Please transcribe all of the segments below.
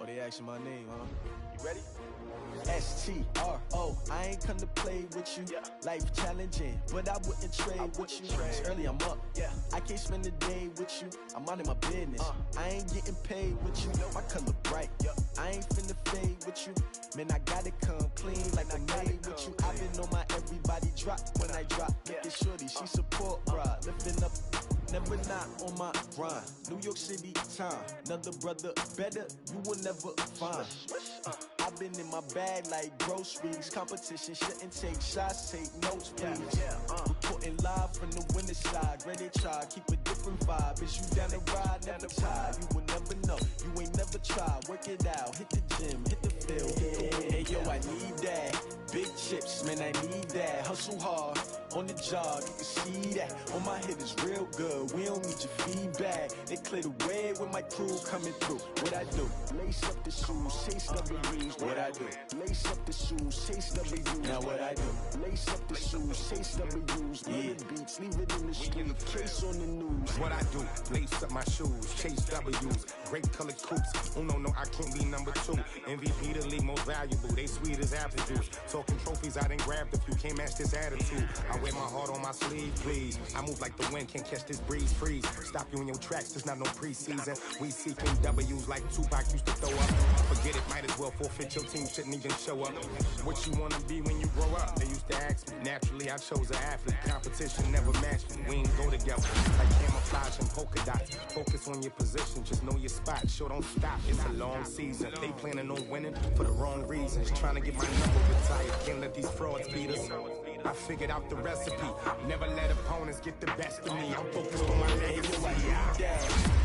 Oh, they asking my name, huh? You ready? STRO, I ain't come to play with you. Yeah. Life challenging, but I wouldn't trade with you. It's early, I'm up. Yeah. I can't spend the day with you. I'm out of my business. I ain't getting paid with you. My color bright. I ain't finna fade with you. Man, I gotta come clean like I made with you. I've been on my everybody drop when I drop. Look at shorty, she support, bruh. Lifting up. Never not on my grind. New York City time. Another brother better, you will never find. I've been in my bag like groceries. Competition shouldn't take shots, take notes, please. Reporting live from the winter side. Ready to try, keep a different vibe. Is you down the ride, never tired. You will never know, you ain't never tried. Work it out, hit the gym, hit the field. Hey yo, I need that. Big chips, man, I need that. Hustle hard, on the job, you can see that. On my head is real good, we don't need your feedback. They clear the way with my crew coming through. What I do? Lace up the shoes, chase W's. What I do? Lace up the shoes, chase W's. Now what I do? Lace up the shoes, chase W's. Yeah. Beats, leave it in the street, case on the news. What I do? Lace up my shoes, chase W's. Great colored coops. Oh no, I can't be number 2. MVP the league most valuable. They sweet as apple juice. Talking trophies, I didn't grab the few. Can't match this attitude. I wear my heart on my sleeve, please. I move like the wind, can't catch this breeze, freeze. Stop you in your tracks, there's not no preseason. We seeking W's like Tupac used to throw up. Forget it, might as well forfeit. Your team shouldn't even show up. What you wanna be when you grow up? They used to ask me. Naturally, I chose an athlete. Competition never matched me. We ain't go together. Like camouflage and polka dots. Focus on your position, just know your spot. Sure, don't stop, it's a long season. They planning on winning for the wrong reasons. Trying to get my number retired. Can't let these frauds beat us. I figured out the recipe. Never let opponents get the best of me. I'm focused on my legacy. I need that.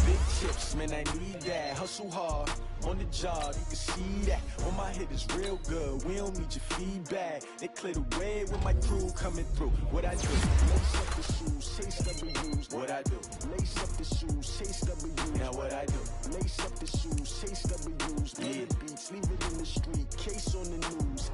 Big chips, man, I need that. Hustle hard, on the job, you can see that. On my head is real good, we don't need your feedback. They clear the way with my crew coming through. What I do? Lace up the shoes, chase W's. What I do? Lace up the shoes, chase W's. Now what I do? Lace up the shoes, chase W's. Yeah. Beats, leave it in the street, case on the news.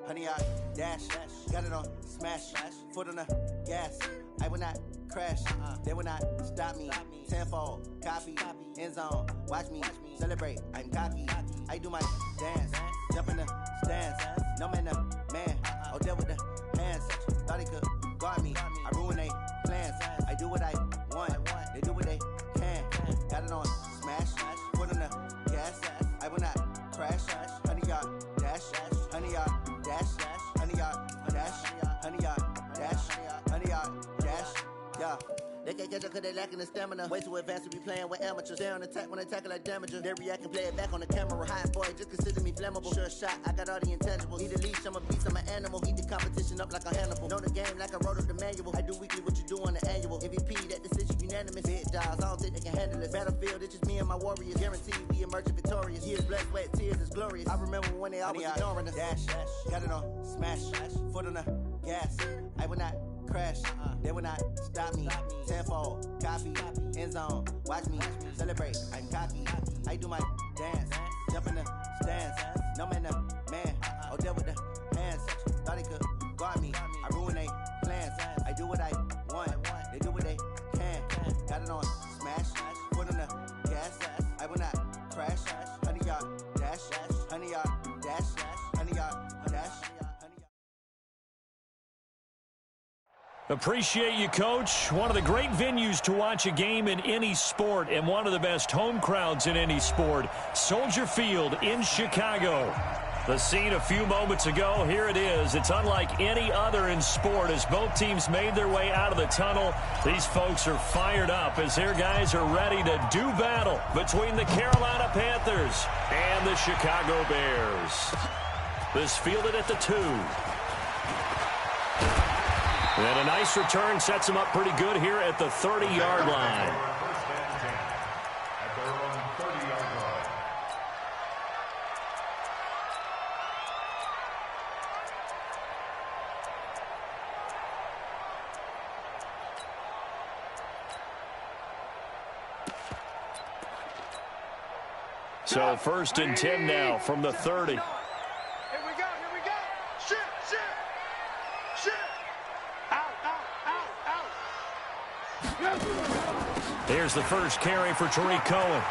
Honey, I dash, got it on smash, foot on the gas. I will not crash, they will not stop me. Tenfold, copy, end zone, watch me celebrate. I'm cocky, I do my dance, jump in the stands. No man, man, oh deal with the hands. Thought he could guard me, I ruin they plans. I do what I want, they do what they can. Got it on smash, foot on the gas. I will not crash, honey, y'all dash, honey, y'all dash, honey, y'all dash, honey, y'all dash, honey, y'all dash, yeah. They can't catch up cause they lacking the stamina. Way too advanced to be playing with amateurs. Stay on attack when I tackle like damager. They react and play it back on the camera. Hot boy, just consider me flammable. Sure shot, I got all the intangibles. Need a leash, I'm a beast, I'm an animal. Heat the competition up like a Hannibal. Know the game like I wrote up the manual. I do weekly what you do on the annual. MVP, that decision unanimous. Big dogs, I don't think they can handle this. Battlefield, it's just me and my warriors. Guaranteed we emerge victorious. Years, blood, sweat, tears, it's glorious. I remember when they always ignoring us. Dash, got it on smash, foot on the gas. I will not crash, they will not stop me. Tenfold, copy, end zone, watch me celebrate. I'm cocky, I do my dance, jump in the stands. No man, man, oh deal with the hands. Thought he could guard me, I ruin they plans. I do what I want, they do what they can. Got it on smash, foot on the gas. I will not crash, honey, y'all dash, honey, y'all dash, honey, y'all dash. Appreciate you, Coach. One of the great venues to watch a game in any sport and one of the best home crowds in any sport. Soldier Field in Chicago. The scene a few moments ago, here it is. It's unlike any other in sport as both teams made their way out of the tunnel. These folks are fired up as their guys are ready to do battle between the Carolina Panthers and the Chicago Bears. This fielded at the 2. And a nice return sets him up pretty good here at the 30-yard line. So 1st and 10 now from the 30. Here we go. Shit. Out. Here's the first carry for Tariq Cohen.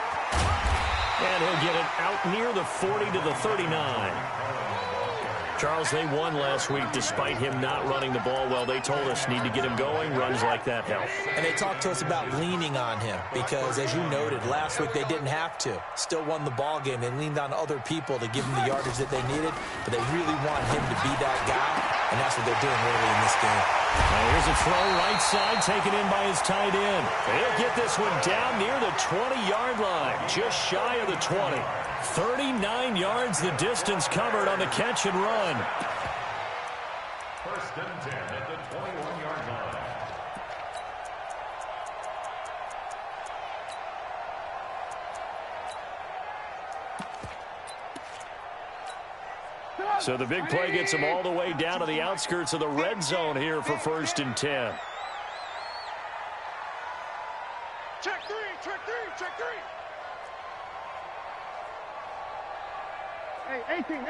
And he'll get it out near the 40 to the 39. Charles, they won last week despite him not running the ball well. They told us need to get him going. Runs like that help. And they talked to us about leaning on him because, as you noted, last week they didn't have to. Still won the ball game. They leaned on other people to give them the yardage that they needed, but they really want him to be that guy, and that's what they're doing early in this game. Now here's a throw right side taken in by his tight end. He'll get this one down near the 20-yard line, just shy of the 20. 39 yards the distance covered on the catch and run. 1st and 10 at the 21-yard line. So the big play gets him all the way down to the outskirts of the red zone here for 1st and 10. Check three. Hey, 18.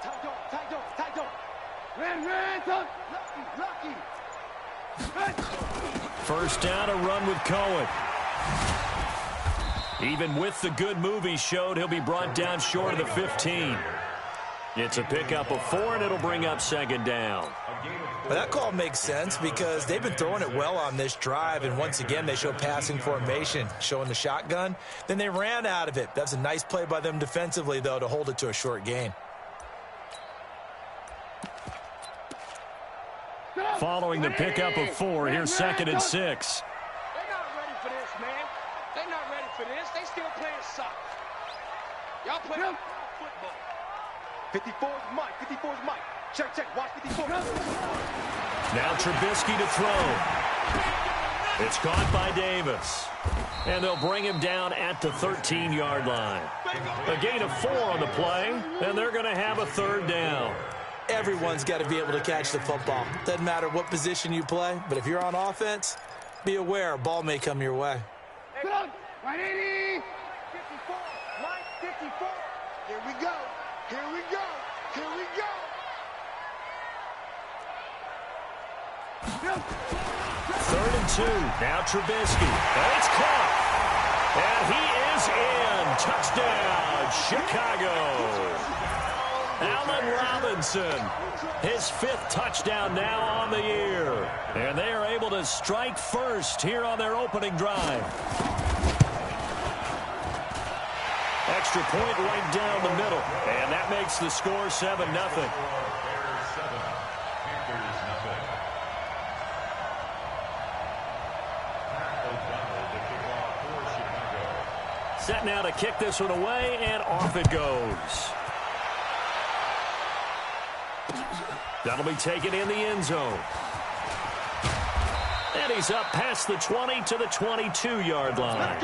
Tight dog. Red, lucky. 1st down, a run with Cohen. Even with the good move he showed, he'll be brought down short of the 15. It's a pickup of 4, and it'll bring up 2nd down. Well, that call makes sense because they've been throwing it well on this drive, and once again they show passing formation, showing the shotgun. Then they ran out of it. That's a nice play by them defensively, though, to hold it to a short gain. Following the pickup of 4, here's 2nd and 6. They're not ready for this, man. They're not ready for this. They still playing soccer. Y'all playing football. 54's Mike. Check. Watch 54. Now Trubisky to throw. It's caught by Davis. And they'll bring him down at the 13-yard line. A gain of 4 on the play, and they're going to have a 3rd down. Everyone's got to be able to catch the football. Doesn't matter what position you play, but if you're on offense, be aware a ball may come your way. Hey, 180. 54. Mike, 54. Here we go. 3rd and 2. Now Trubisky. And it's caught. And he is in. Touchdown, Chicago. Allen Robinson. His 5th touchdown now on the year. And they are able to strike first here on their opening drive. Extra point right down the middle. And that makes the score 7-0. Set now to kick this one away, and off it goes. That'll be taken in the end zone. And he's up past the 20 to the 22-yard line.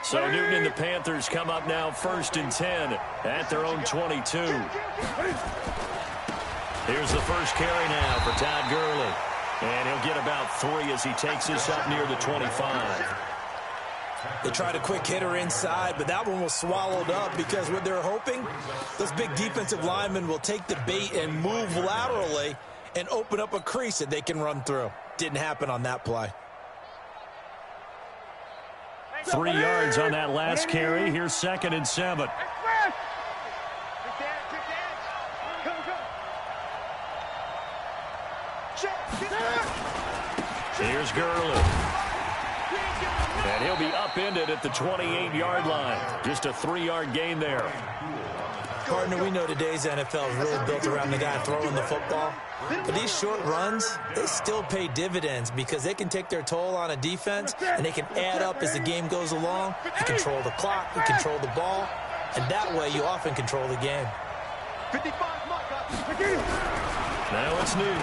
So Newton and the Panthers come up now 1st and 10 at their own 22. Here's the first carry now for Todd Gurley. And he'll get about 3 as he takes this up near the 25. They tried a quick hitter inside, but that one was swallowed up because what they're hoping, those big defensive linemen will take the bait and move laterally and open up a crease that they can run through. Didn't happen on that play. 3 yards on that last carry. Here's 2nd and 7. Here's Gurley. And he'll be upended at the 28-yard line. Just a 3-yard gain there. Partner, we know today's NFL is really built around the guy throwing the football. But these short runs, they still pay dividends because they can take their toll on a defense, and they can add up as the game goes along. You control the clock, you control the ball, and that way you often control the game. 55, now it's Newton.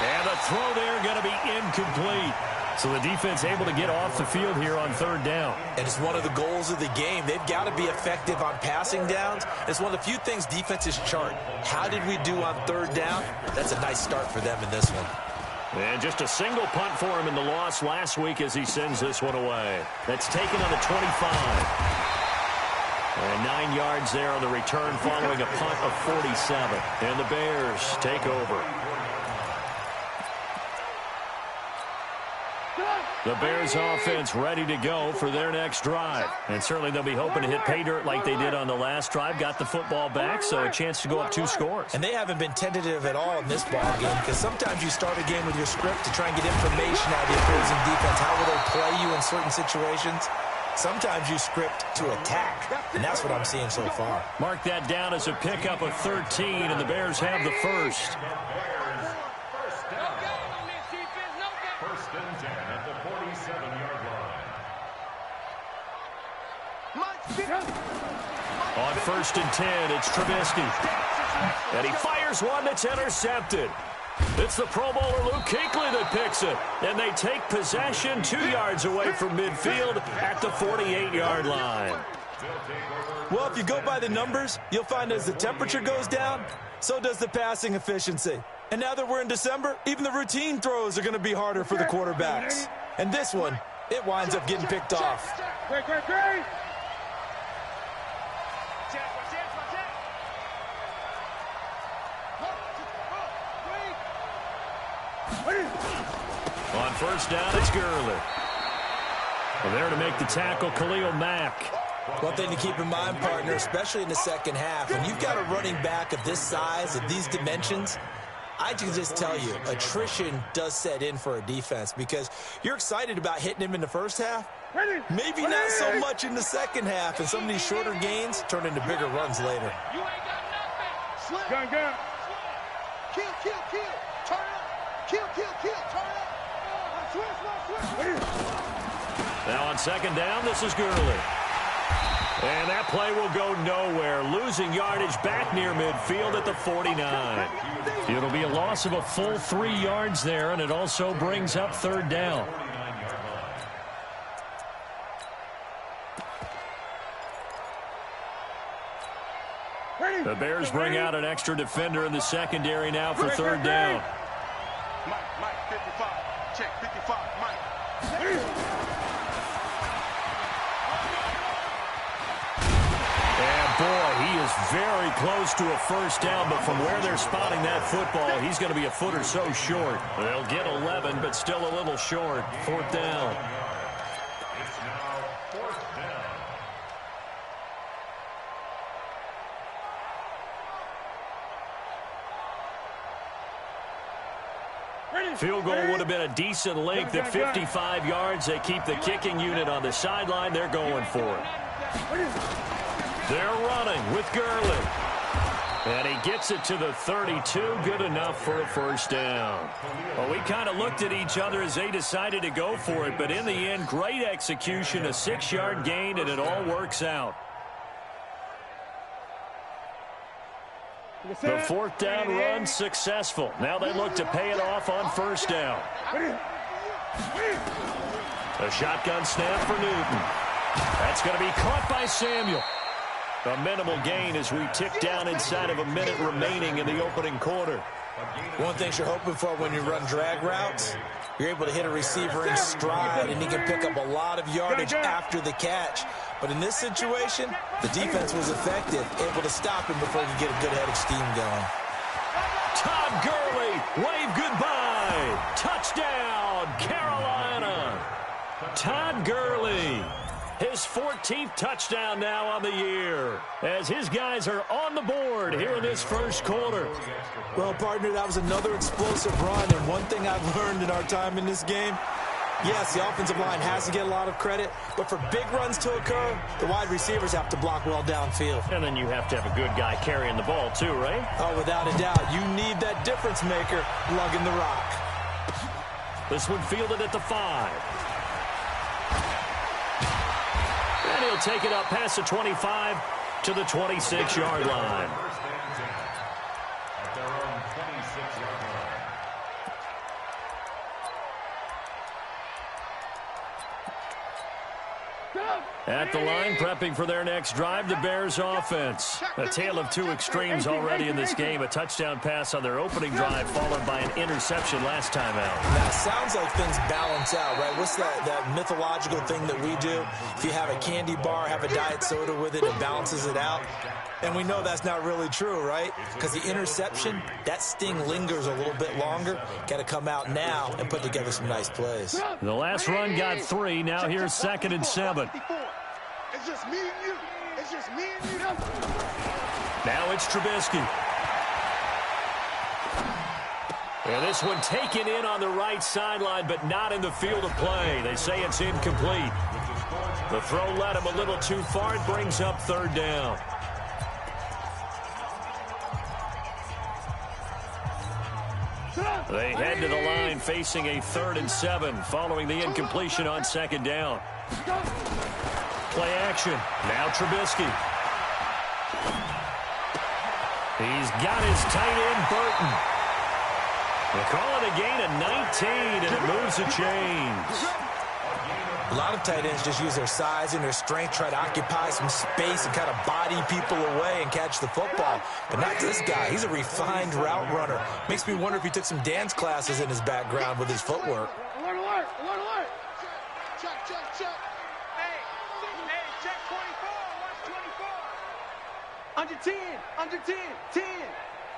And the throw there going to be incomplete. So the defense able to get off the field here on third down. And it's one of the goals of the game. They've got to be effective on passing downs. It's one of the few things defenses chart. How did we do on third down? That's a nice start for them in this one. And just a single punt for him in the loss last week as he sends this one away. That's taken on the 25. And 9 yards there on the return following a punt of 47. And the Bears take over. The Bears offense ready to go for their next drive. And certainly they'll be hoping to hit pay dirt like they did on the last drive. Got the football back, so a chance to go up 2 scores. And they haven't been tentative at all in this ball game, because sometimes you start a game with your script to try and get information out of the opposing defense. How will they play you in certain situations? Sometimes you script to attack, and that's what I'm seeing so far. Mark that down as a pickup of 13, and the Bears have the first. First and 10 at the 47-yard line. On first and 10, it's Trubisky. And he fires one that's intercepted. It's the Pro Bowler Luke Kuechly that picks it. And they take possession 2 yards away from midfield at the 48-yard line. Well, if you go by the numbers, you'll find as the temperature goes down, so does the passing efficiency. And now that we're in December, even the routine throws are going to be harder for the quarterbacks. And this one, it winds up getting picked off. On first down, it's Gurley. And there to make the tackle, Khalil Mack. One thing to keep in mind, partner, especially in the second half, when you've got a running back of this size, of these dimensions, I can just tell you, attrition does set in for a defense, because you're excited about hitting him in the first half. Maybe not so much in the second half, and some of these shorter gains turn into bigger runs later. You ain't got nothing. Slip. Gun. Kill. Turn up. Kill. Turn up. Switch. Now on second down, this is Gurley. And that play will go nowhere. Losing yardage back near midfield at the 49. It'll be a loss of a full 3 yards there, and it also brings up third down. The Bears bring out an extra defender in the secondary now for third down. Mike, 55. Check, 55. Mike. And boy, he is very close to a first down, but from where they're spotting that football, he's going to be a foot or so short. They'll get 11, but still a little short. Fourth down. It's now fourth down. Field goal would have been a decent length at 55 yards. They keep the kicking unit on the sideline. They're going for it. They're running with Gurley. And he gets it to the 32. Good enough for a first down. Well, we kind of looked at each other as they decided to go for it. But in the end, great execution, a 6-yard gain, and it all works out. The fourth down run successful. Now they look to pay it off on first down. A shotgun snap for Newton. That's going to be caught by Samuel. A minimal gain as we tick down inside of a minute remaining in the opening quarter. One thing you're hoping for when you run drag routes, you're able to hit a receiver in stride, and he can pick up a lot of yardage after the catch. But in this situation, the defense was effective, able to stop him before he could get a good head of steam going. Todd Gurley, wave goodbye. Touchdown, Carolina. Todd Gurley, his 14th touchdown now on the year, as his guys are on the board here in this first quarter. Well, partner, that was another explosive run, and one thing I've learned in our time in this game, yes, the offensive line has to get a lot of credit, but for big runs to occur, the wide receivers have to block well downfield. And then you have to have a good guy carrying the ball too, right? Oh, without a doubt. You need that difference maker lugging the rock. This one fielded at the 5. And he'll take it up past the 25 to the 26-yard line. At their own 26-yard line. At the line, prepping for their next drive, the Bears offense. A tale of two extremes already in this game. A touchdown pass on their opening drive, followed by an interception last time out. Now, it sounds like things balance out, right? What's that mythological thing that we do? If you have a candy bar, have a diet soda with it, it balances it out. And we know that's not really true, right? Because the interception, that sting lingers a little bit longer. Got to come out now and put together some nice plays. The last run got 3. Now here's 2nd and 7. It's just me and you. It's just me and you. Now it's Trubisky. And this one taken in on the right sideline, but not in the field of play. They say it's incomplete. The throw led him a little too far. It brings up 3rd down. They head to the line facing a 3rd and 7 following the incompletion on 2nd down. Play action. Now Trubisky. He's got his tight end, Burton. They call it a gain of 19, and it moves the chains. A lot of tight ends just use their size and their strength, try to occupy some space and kind of body people away and catch the football. But not this guy. He's a refined route runner. Makes me wonder if he took some dance classes in his background with his footwork. Alert, alert, alert, alert. Check, check, check. Hey, check 24. Watch 24. Under 10, under 10, 10.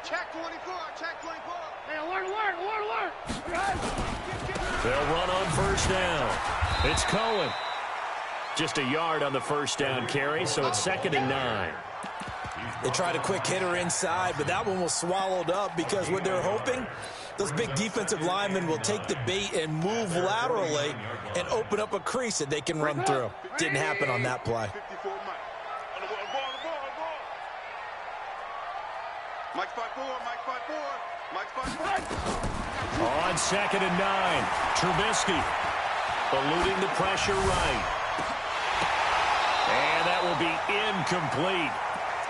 Check 24, check 24. Hey, alert, alert, alert, alert. They'll run on 1st down. It's Cohen. Just a yard on the 1st down carry, so it's 2nd and 9. They tried a quick hitter inside, but that one was swallowed up because what they're hoping, those big defensive linemen will take the bait and move laterally and open up a crease that they can run through. Didn't happen on that play. Mike 5-4, Mike 5-4, Mike 5-4. On 2nd and 9, Trubisky eluding the pressure right. And that will be incomplete.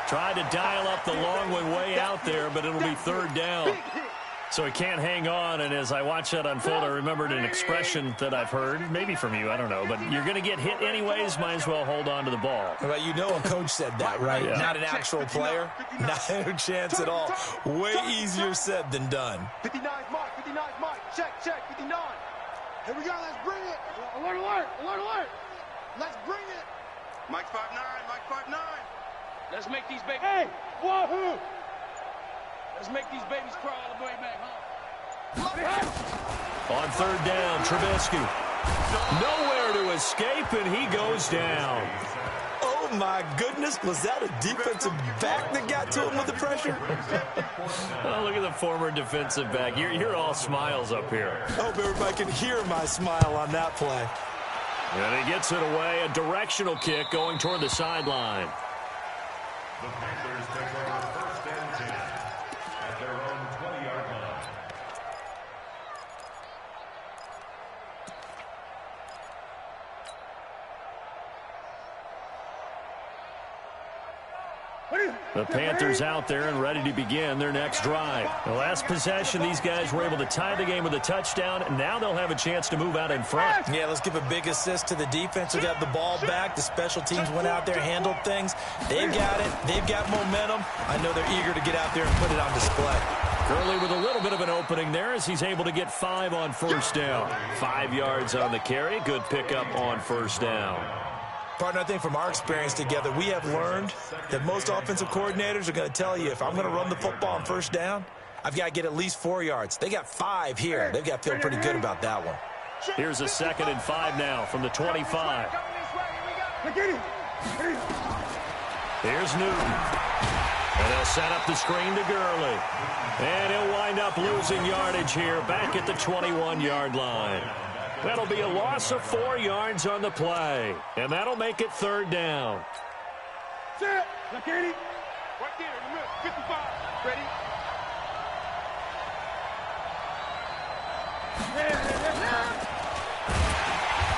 Tried to dial up the long one way out there, but it'll be 3rd down. So he can't hang on, and as I watch that unfold, I remembered an expression that I've heard, maybe from you, I don't know, but you're going to get hit anyways, might as well hold on to the ball. Well, you know a coach said that, right? Yeah. Not an actual player. Not a chance at all. Way easier said than done. 59 Mike, 59 Mike. Check, check, 59. Here we go, let's bring it. Alert, alert, alert, alert. Let's bring it. Mike 5-9, Mike 5-9. Let's make these babies. Hey, wahoo. Let's make these babies crawl all the way back home. On 3rd down, Trubisky. Nowhere to escape, and he goes down. Oh, my goodness. Was that a defensive back that got to him with the pressure? Oh, look at the former defensive back. You're all smiles up here. I hope everybody can hear my smile on that play. And he gets it away. A directional kick going toward the sideline. The Panthers take over 1st and 10 at their own 20-yard line. The Panthers out there and ready to begin their next drive. The last possession, these guys were able to tie the game with a touchdown, and now they'll have a chance to move out in front. Yeah, let's give a big assist to the defense who got the ball back. The special teams went out there, handled things. They've got it. They've got momentum. I know they're eager to get out there and put it on display. Gurley with a little bit of an opening there as he's able to get 5 on 1st down. 5 yards on the carry. Good pickup on 1st down. Partner, I think from our experience together, we have learned that most offensive coordinators are going to tell you, if I'm going to run the football on 1st down, I've got to get at least 4 yards. They got 5 here. They've got to feel pretty good about that one. Here's a 2nd and 5 now from the 25. Here's Newton. And they'll set up the screen to Gurley. And he'll wind up losing yardage here back at the 21-yard line. That'll be a loss of 4 yards on the play. And that'll make it 3rd down. Set. Look at it. Right there in the middle. 55. Ready?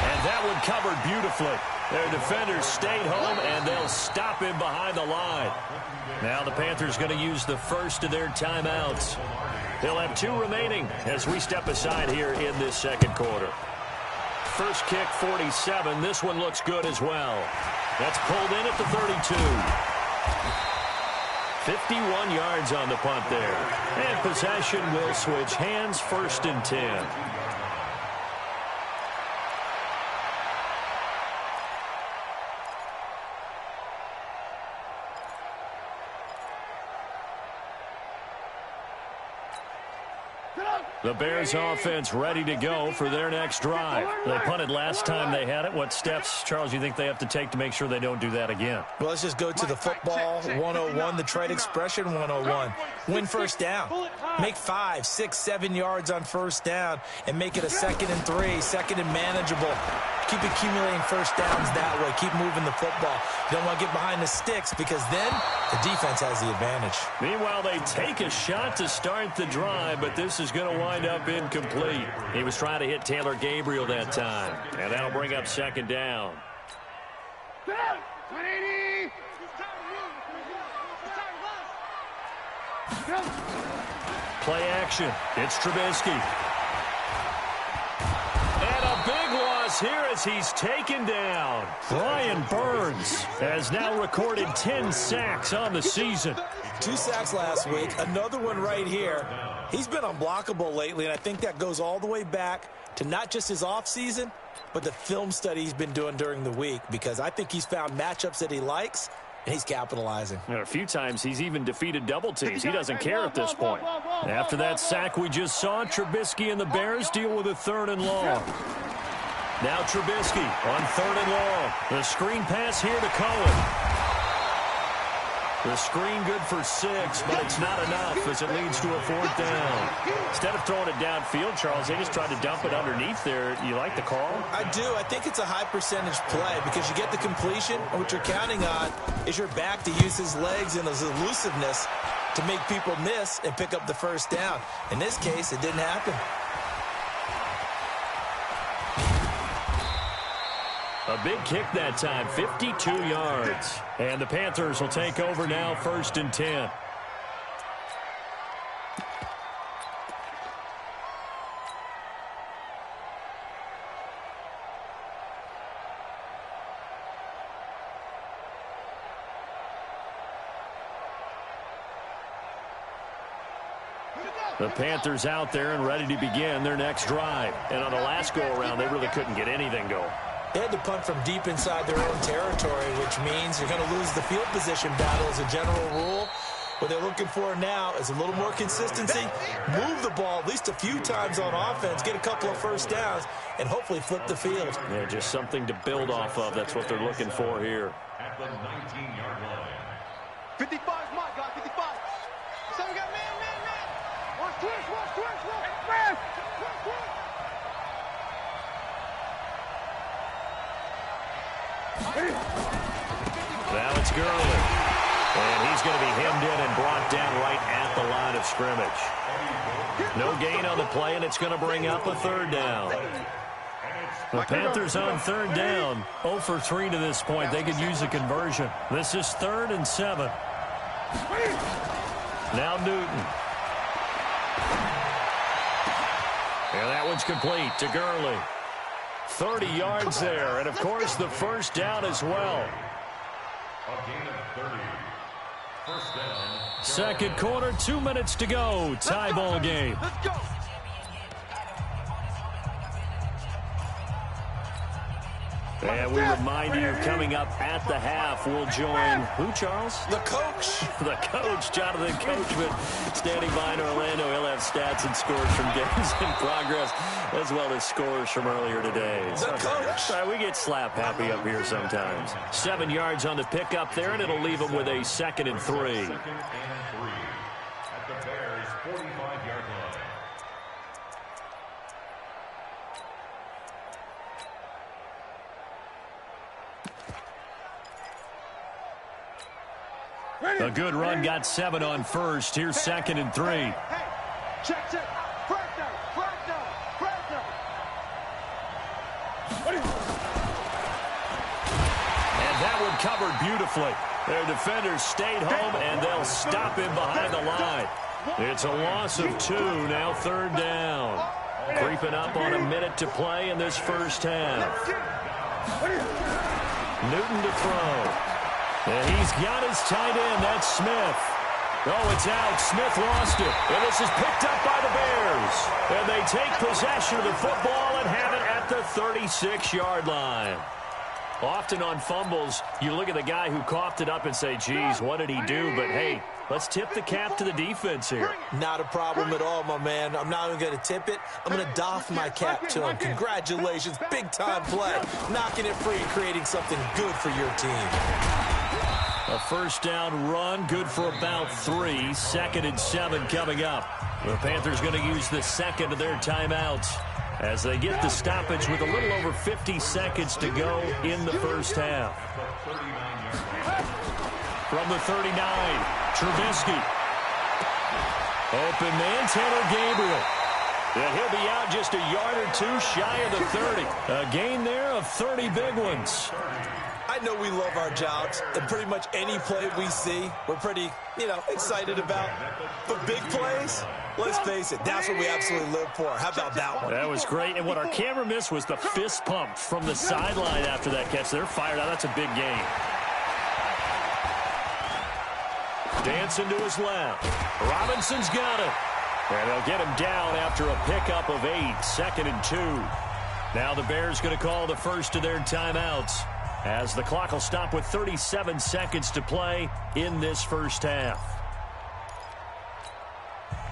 And that one covered beautifully. Their defenders stayed home, and they'll stop him behind the line. Now the Panthers going to use the first of their timeouts. They'll have 2 remaining as we step aside here in this 2nd quarter. first kick 47. This one looks good as well. That's pulled in at the 32. 51 yards on the punt there. And possession will switch hands, 1st and 10. The Bears offense ready to go for their next drive. They punted last time they had it. What steps, Charles, you think they have to take to make sure they don't do that again? Well, let's just go to the football 101, the trade expression 101. Win first down. Make 5, 6, 7 yards on first down and make it a 2nd and 3, 2nd and manageable. Keep accumulating first downs that way. Keep moving the football. You don't want to get behind the sticks because then the defense has the advantage. Meanwhile, they take a shot to start the drive, but this is going to wind up incomplete. He was trying to hit Taylor Gabriel that time, and that'll bring up 2nd down. Play action. It's Trubisky. And a big loss here as he's taken down. Brian Burns has now recorded 10 sacks on the season. 2 sacks last week, another one right here. He's been unblockable lately, and I think that goes all the way back to not just his offseason, but the film study he's been doing during the week, because I think he's found matchups that he likes, and he's capitalizing. And a few times he's even defeated double teams. He doesn't care at this point. After that sack we just saw, Trubisky and the Bears deal with a 3rd and long. Now Trubisky on 3rd and long. The screen pass here to Cohen. The screen good for 6, but it's not enough as it leads to a 4th down. Instead of throwing it downfield, Charles, they just tried to dump it underneath there. You like the call? I do. I think it's a high percentage play because you get the completion, and what you're counting on is your back to use his legs and his elusiveness to make people miss and pick up the 1st down. In this case, it didn't happen. A big kick that time, 52 yards. And the Panthers will take over now, 1st and 10. The Panthers out there and ready to begin their next drive. And on the last go-around, they really couldn't get anything going. They had to punt from deep inside their own territory, which means you're going to lose the field position battle as a general rule. What they're looking for now is a little more consistency, move the ball at least a few times on offense, get a couple of 1st downs, and hopefully flip the field. Yeah, just something to build off of. That's what they're looking for here. At the 19-yard line. 55 is mine, guys, 55. So we got man. Watch twist. Man. Now it's Gurley. And he's going to be hemmed in and brought down right at the line of scrimmage. No gain on the play, and it's going to bring up a 3rd down. The Panthers on 3rd down. 0 for 3 to this point. They could use a conversion. This is 3rd and 7. Now Newton. And that one's complete to Gurley. 30 yards there, and of course the 1st down as well. A gain of 30. 1st down. 2nd quarter, 2 minutes to go. Tie ball game. Let's go. And we remind you, coming up at the half, we'll join who, Charles? The coach. The coach, Jonathan Coachman, standing by in Orlando. He'll have stats and scores from games in progress, as well as scores from earlier today. The coach. Sorry, we get slap happy up here sometimes. 7 yards on the pickup there, and it'll leave them with a 2nd and 3. 2nd and 3. At the Bears' 45-yard line. A good run, got 7 on 1st. Here's 2nd and 3. Hey, check. Flag down. And that one covered beautifully. Their defenders stayed home, and they'll stop him behind the line. It's a loss of 2, now 3rd down. Creeping up on a minute to play in this first half. Newton to throw. And he's got his tight end. That's Smith. Oh, it's out. Smith lost it. And this is picked up by the Bears. And they take possession of the football and have it at the 36-yard line. Often on fumbles, you look at the guy who coughed it up and say, geez, what did he do? But, hey, let's tip the cap to the defense here. Not a problem at all, my man. I'm not even going to tip it. I'm going to doff my cap to him. Congratulations. Big-time play. Knocking it free and creating something good for your team. A first down run, good for about 3. 2nd and 7 coming up. The Panthers going to use the second of their timeouts as they get the stoppage with a little over 50 seconds to go in the first half. From the 39, Trubisky. Open man, Tanner Gabriel. And he'll be out just a yard or two shy of the 30. A gain there of 30 big ones. I know we love our jobs, and pretty much any play we see, we're pretty, excited about. But big plays, let's face it, that's what we absolutely live for. How about that one? That was great. And what our camera missed was the fist pump from the sideline after that catch. They're fired out. That's a big gain. Dancing to his left. Robinson's got it. And they'll get him down after a pickup of 8. 2nd and 2. Now the Bears going to call the first of their timeouts, as the clock will stop with 37 seconds to play in this first half.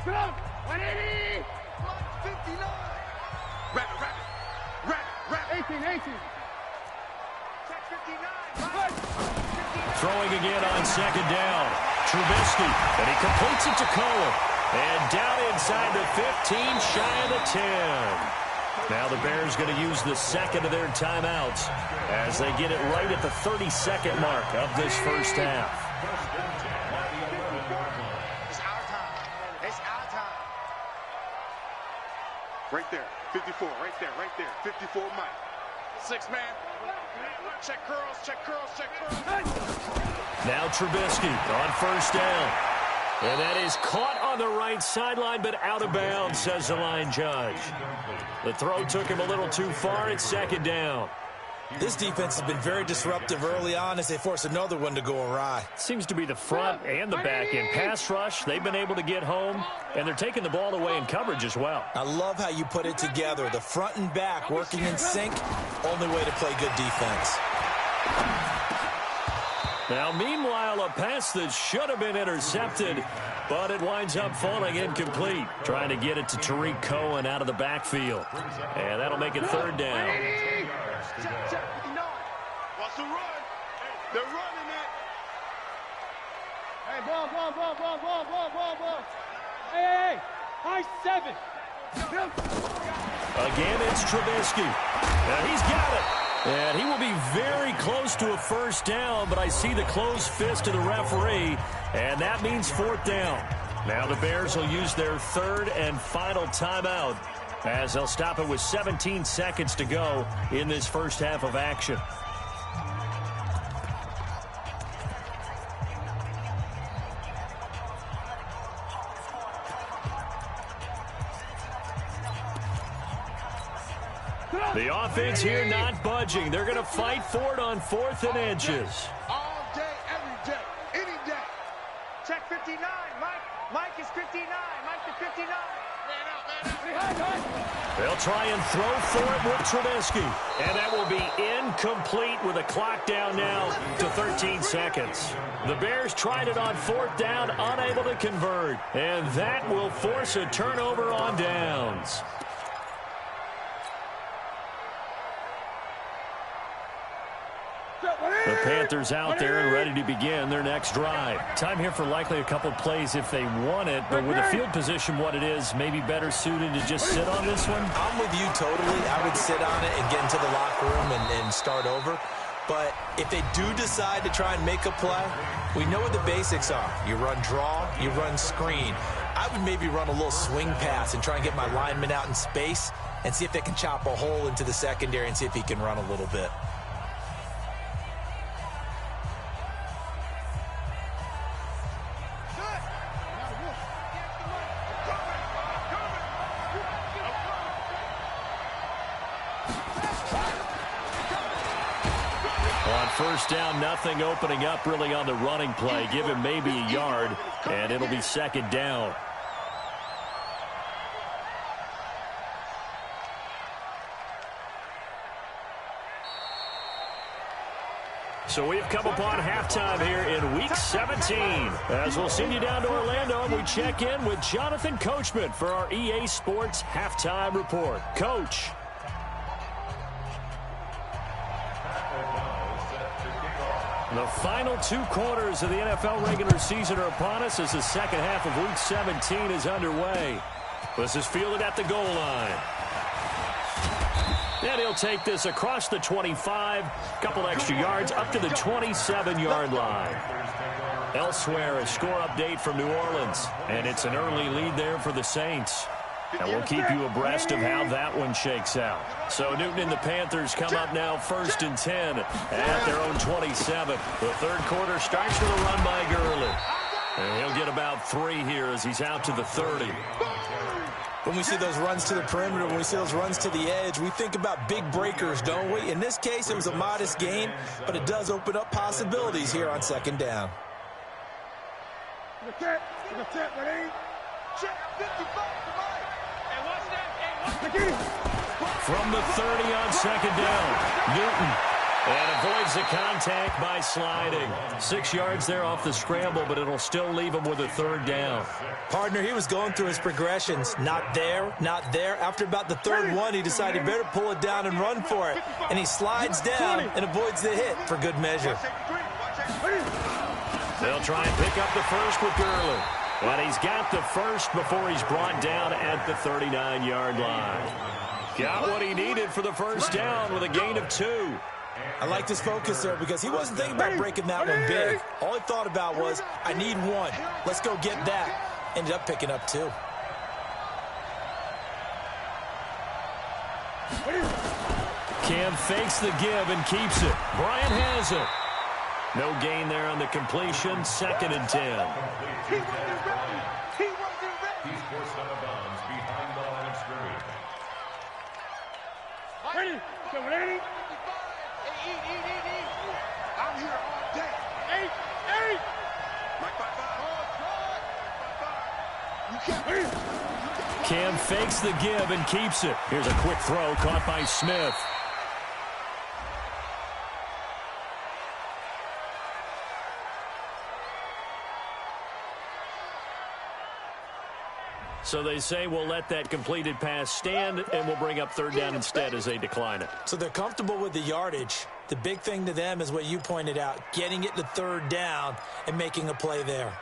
180! 59! Wrap it. 18. Check 59. Throwing again on 2nd down. Trubisky, and he completes it to Cohen. And down inside the 15, shy of the 10. Now the Bears going to use the second of their timeouts as they get it right at the 32nd mark of this first half. It's our time. It's our time. Right there. 54. Right there. 54 Mike. 6 man. Check curls. Now Trubisky on first down. And that is caught on the right sideline, but out of bounds, says the line judge. The throw took him a little too far. It's 2nd down. This defense has been very disruptive early on as they force another one to go awry. Seems to be the front and the back end. Pass rush, they've been able to get home, and they're taking the ball away in coverage as well. I love how you put it together. The front and back working in sync, only way to play good defense. Now, meanwhile, a pass that should have been intercepted, but it winds up falling incomplete. Trying to get it to Tariq Cohen out of the backfield. And that'll make it 3rd down. Check. What's the run? They're running it. Hey, ball. Hey, high 7. Again, it's Trubisky. Now he's got it. And he will be very close to a first down, but I see the closed fist of the referee, and that means 4th down. Now the Bears will use their 3rd and final timeout as they'll stop it with 17 seconds to go in this first half of action. The offense here not budging. They're going to fight for it on 4th and inches. All day, every day, any day. Check 59. Mike is 59. Mike to 59. Man out. They'll try and throw for it with Trubisky. And that will be incomplete with a clock down now to 13 seconds. The Bears tried it on 4th down, unable to convert. And that will force a turnover on downs. The Panthers out there and ready to begin their next drive. Time here for likely a couple plays if they want it, but with the field position what it is, maybe better suited to just sit on this one? I'm with you totally. I would sit on it and get into the locker room and start over. But if they do decide to try and make a play, we know what the basics are. You run draw, you run screen. I would maybe run a little swing pass and try and get my lineman out in space and see if they can chop a hole into the secondary and see if he can run a little bit. first down, nothing opening up really on the running play. Give him maybe a yard, and it'll be second down. So we've come upon halftime here in Week 17. As we'll send you down to Orlando, and we check in with Jonathan Coachman for our EA Sports Halftime Report. Coach. The final 2 quarters of the NFL regular season are upon us as the second half of Week 17 is underway. This is fielded at the goal line. And he'll take this across the 25, couple extra yards, up to the 27-yard line. Elsewhere, a score update from New Orleans, and it's an early lead there for the Saints. And we'll keep you abreast of how that one shakes out. So Newton and the Panthers come up now 1st and 10 at their own 27. The third quarter starts with a run by Gurley. And he'll get about 3 here as he's out to the 30. When we see those runs to the perimeter, when we see those runs to the edge, we think about big breakers, don't we? In this case, it was a modest gain, but it does open up possibilities here on second down. From the 30 on second down, Newton. And avoids the contact by sliding. 6 yards there off the scramble, but it'll still leave him with a third down. Partner, he was going through his progressions. Not there, not there. After about the third one, he decided better pull it down and run for it. And he slides down and avoids the hit for good measure. They'll try and pick up the first with Gurley. But he's got the first before he's brought down at the 39-yard line. Got what he needed for the first down with a gain of 2. I like this focus there because he wasn't thinking about breaking that one big. All he thought about was, I need 1. Let's go get that. Ended up picking up 2. Cam fakes the give and keeps it. Bryant has it. No gain there on the completion. 2nd and 10. He's forced out of bounds behind the line of scrimmage. Ready? Get ready? I'm here all day. 8. Mike, 5-5. Cam fakes the give and keeps it. Here's a quick throw caught by Smith. So they say we'll let that completed pass stand, and we'll bring up third down instead as they decline it. So they're comfortable with the yardage. The big thing to them is what you pointed out, getting it to third down and making a play there.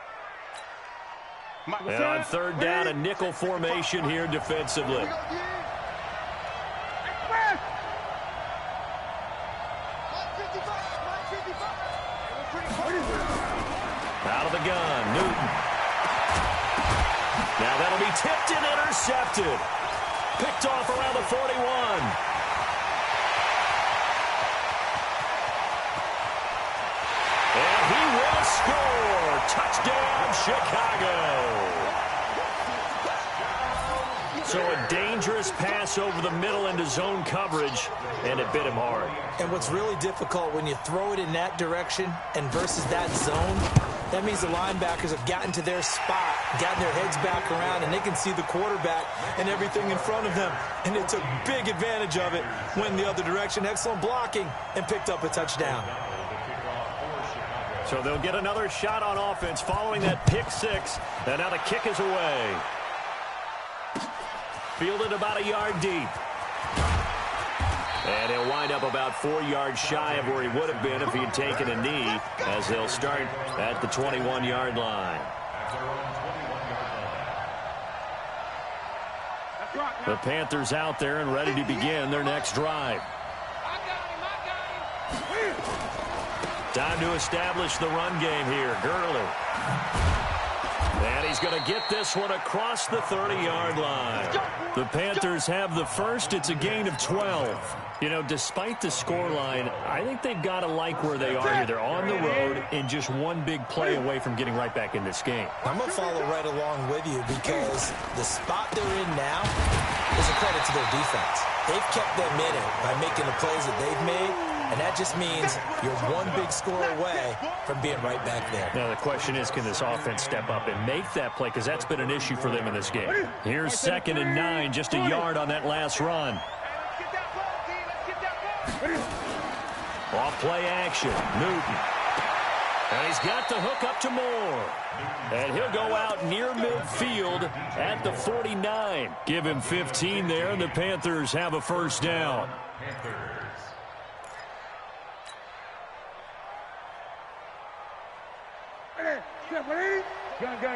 And on third down, a nickel formation here defensively. Out of the gun, Newton. Now that'll be tipped and intercepted. Picked off around the 41. And he will score. Touchdown, Chicago. So a dangerous pass over the middle into zone coverage, and it bit him hard. And what's really difficult when you throw it in that direction and versus that zone, that means the linebackers have gotten to their spot, gotten their heads back around, and they can see the quarterback and everything in front of them. And they took big advantage of it, went the other direction, excellent blocking, and picked up a touchdown. So they'll get another shot on offense following that pick six, and now the kick is away. Fielded about a yard deep. And he'll wind up about 4 yards shy of where he would have been if he had taken a knee, as they'll start at the 21-yard line. The Panthers out there and ready to begin their next drive. Time to establish the run game here. Gurley. And he's going to get this one across the 30-yard line. The Panthers have the first. It's a gain of 12. You know, despite the scoreline, I think they've got to like where they are here. They're on the road and just one big play away from getting right back in this game. I'm going to follow right along with you because the spot they're in now is a credit to their defense. They've kept them in it by making the plays that they've made, and that just means you're one big score away from being right back there. Now, the question is, can this offense step up and make that play? Because that's been an issue for them in this game. Here's 2nd and 9, just a yard on that last run. Off play action, Newton. And he's got the hook up to Moore. And he'll go out near midfield at the 49. Give him 15 there, and the Panthers have a first down.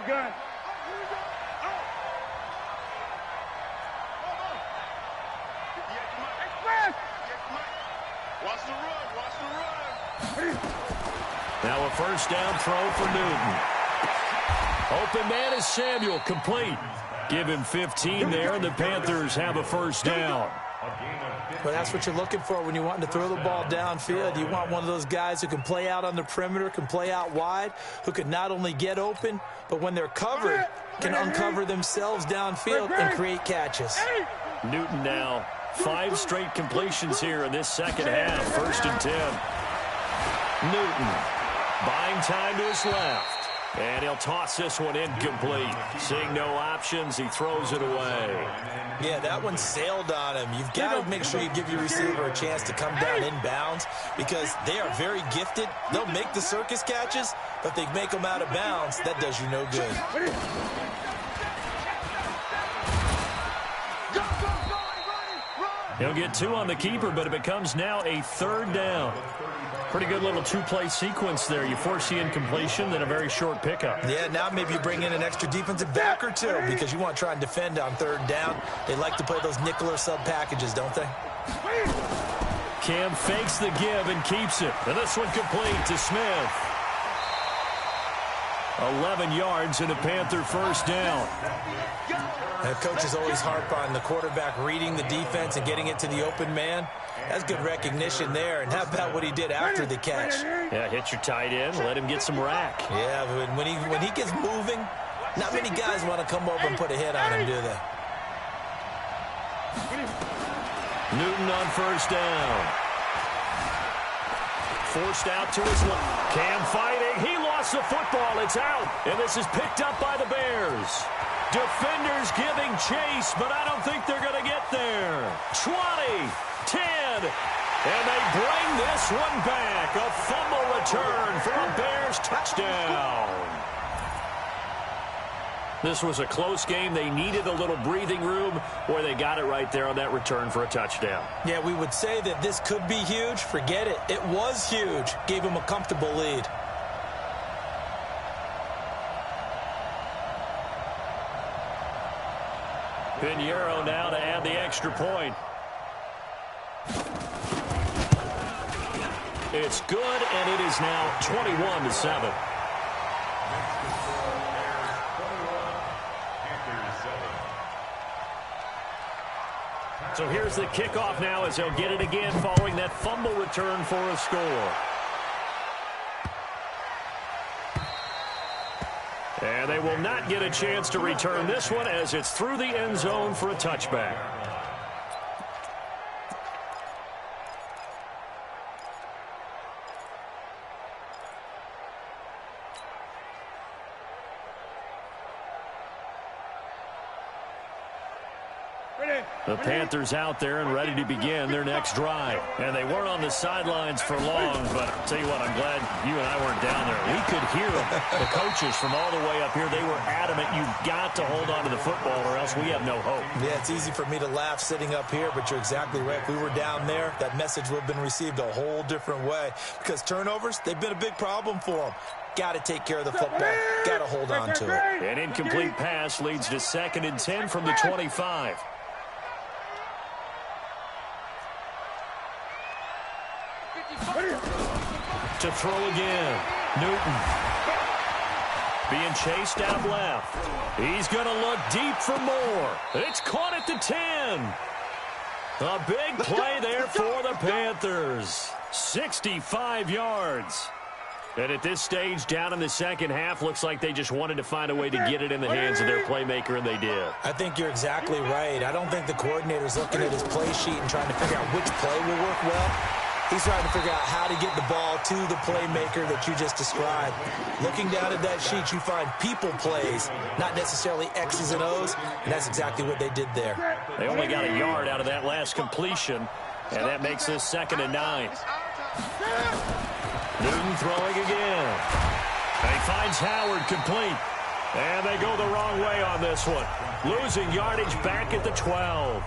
Gun. Watch the run. Now a first down throw for Newton. Open man is Samuel, complete. Give him 15 there, and the Panthers have a first down. Well, that's what you're looking for when you want to throw the ball downfield. You want one of those guys who can play out on the perimeter, can play out wide, who can not only get open, but when they're covered, can uncover themselves downfield and create catches. Newton now 5 straight completions here in this second half. 1st and 10. Newton buying time to his left. And he'll toss this one incomplete. Seeing no options, he throws it away. Yeah, that one sailed on him. You've got to make sure you give your receiver a chance to come down inbounds because they are very gifted. They'll make the circus catches, but they make them out of bounds. That does you no good. He'll get 2 on the keeper, but it becomes now a 3rd down. Pretty good little 2-play sequence there. You force the incompletion, then a very short pickup. Yeah, now maybe you bring in an extra defensive back or 2 because you want to try and defend on 3rd down. They like to play those nickel or sub packages, don't they? Cam fakes the give and keeps it. And this one complete to Smith. 11 yards and a Panther first down. And coaches always harp on the quarterback reading the defense and getting it to the open man. That's good recognition there. And how about what he did after the catch? Yeah, hit your tight end, let him get some rack. Yeah, when he gets moving, not many guys want to come over and put a hit on him, do they? Newton on first down. Forced out to his left. Cam fighting. He lost the football. It's out. And this is picked up by the Bears. Defenders giving chase, but I don't think they're going to get there. 20, 10, and they bring this one back. A fumble return for a Bears touchdown. This was a close game. They needed a little breathing room, where they got it right there on that return for a touchdown. Yeah, we would say that this could be huge. Forget it. It was huge. Gave them a comfortable lead. Pinheiro now to add the extra point. It's good, and it is now 21-7. So here's the kickoff now as they'll get it again following that fumble return for a score. And they will not get a chance to return this one as it's through the end zone for a touchback. The Panthers out there and ready to begin their next drive. And they weren't on the sidelines for long, but I'll tell you what, I'm glad you and I weren't down there. We could hear them. The coaches from all the way up here, they were adamant, you've got to hold on to the football or else we have no hope. Yeah, it's easy for me to laugh sitting up here, but you're exactly right. If we were down there, that message would have been received a whole different way. Because turnovers, they've been a big problem for them. Got to take care of the football. Got to hold on to it. An incomplete pass leads to 2nd and 10 from the 25. To throw again. Newton. Being chased out left. He's going to look deep for more. It's caught at the 10. A big play there for the Panthers. 65 yards. And at this stage, down in the second half, looks like they just wanted to find a way to get it in the hands of their playmaker, and they did. I think you're exactly right. I don't think the coordinator's looking at his play sheet and trying to figure out which play will work well. He's trying to figure out how to get the ball to the playmaker that you just described. Looking down at that sheet, you find people plays, not necessarily X's and O's, and that's exactly what they did there. They only got a yard out of that last completion, and that makes this 2nd and 9. Newton throwing again. And he finds Howard complete. And they go the wrong way on this one. Losing yardage back at the 12.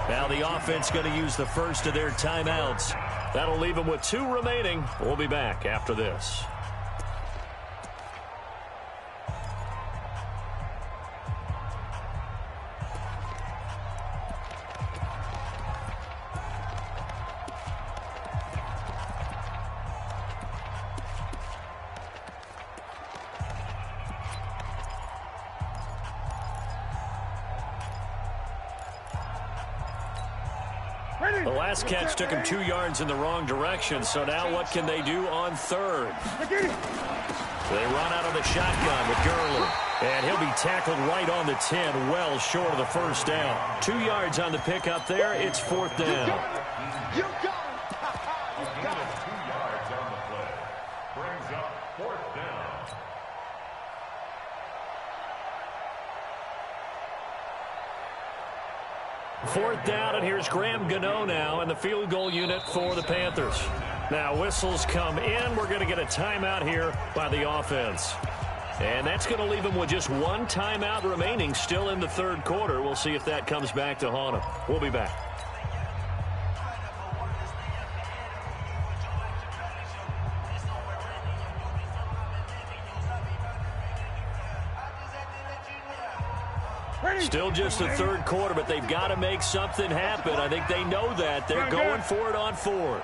Now the offense going to use the first of their timeouts. That'll leave them with 2 remaining. We'll be back after this. The last catch took him 2 yards in the wrong direction, so now what can they do on 3rd? They run out of the shotgun with Gurley, and he'll be tackled right on the 10, well short of the first down. 2 yards on the pickup there. It's 4th down. You got it. 2 yards on the play. Brings up 4th down. Fourth down, and here's Graham Gano now in the field goal unit for the Panthers. Now whistles come in. We're going to get a timeout here by the offense. And that's going to leave them with just 1 timeout remaining still in the 3rd quarter. We'll see if that comes back to haunt them. We'll be back. Still just the 3rd quarter, but they've got to make something happen. I think they know that. They're going for it on 4th.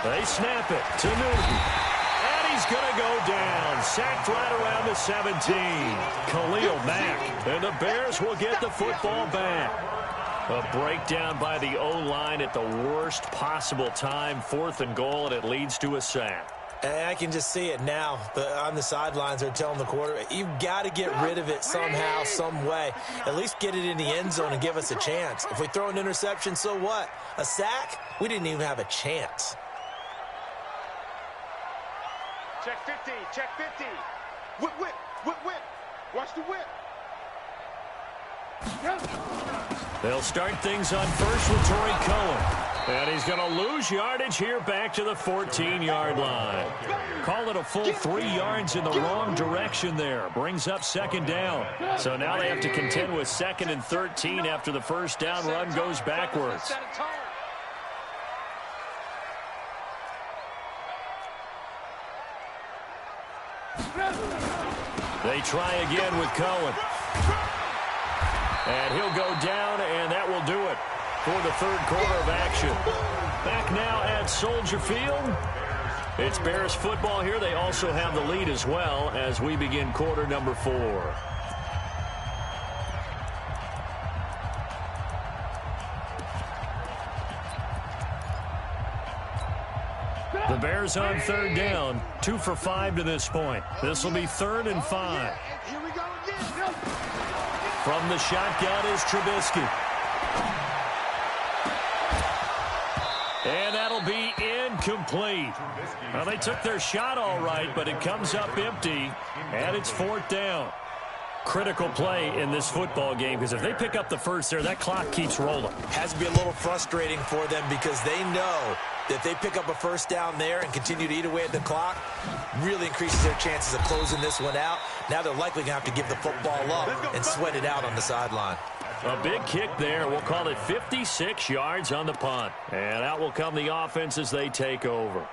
They snap it to Newton. And he's going to go down. Sacked right around the 17. Khalil Mack. And the Bears will get the football back. A breakdown by the O-line at the worst possible time. 4th and goal, and it leads to a sack. And I can just see it now. On the sidelines, they're telling the quarterback, you've got to get rid of it somehow, some way. At least get it in the end zone and give us a chance. If we throw an interception, so what? A sack? We didn't even have a chance. Check 50, check 50. Whip, whip, whip, whip. Watch the whip. They'll start things on first with Torrey Cohen. And he's going to lose yardage here back to the 14-yard line. Call it a full 3 yards in the wrong direction there. Brings up 2nd down. So now they have to contend with 2nd and 13 after the first down run goes backwards. They try again with Cohen. And he'll go down, and that will do it for the 3rd quarter of action. Back now at Soldier Field. It's Bears football here. They also have the lead as well as we begin quarter number 4. The Bears on 3rd down. 2 for 5 to this point. This will be 3rd and 5. Here we go again. From the shotgun is Trubisky. And that'll be incomplete. Well, they took their shot all right, but it comes up empty, and it's 4th down. Critical play in this football game, because if they pick up the first there, that clock keeps rolling. Has to be a little frustrating for them because they know that if they pick up a first down there and continue to eat away at the clock, really increases their chances of closing this one out. Now they're likely going to have to give the football up and sweat it out on the sideline. A big kick there. We'll call it 56 yards on the punt. And out will come the offense as they take over.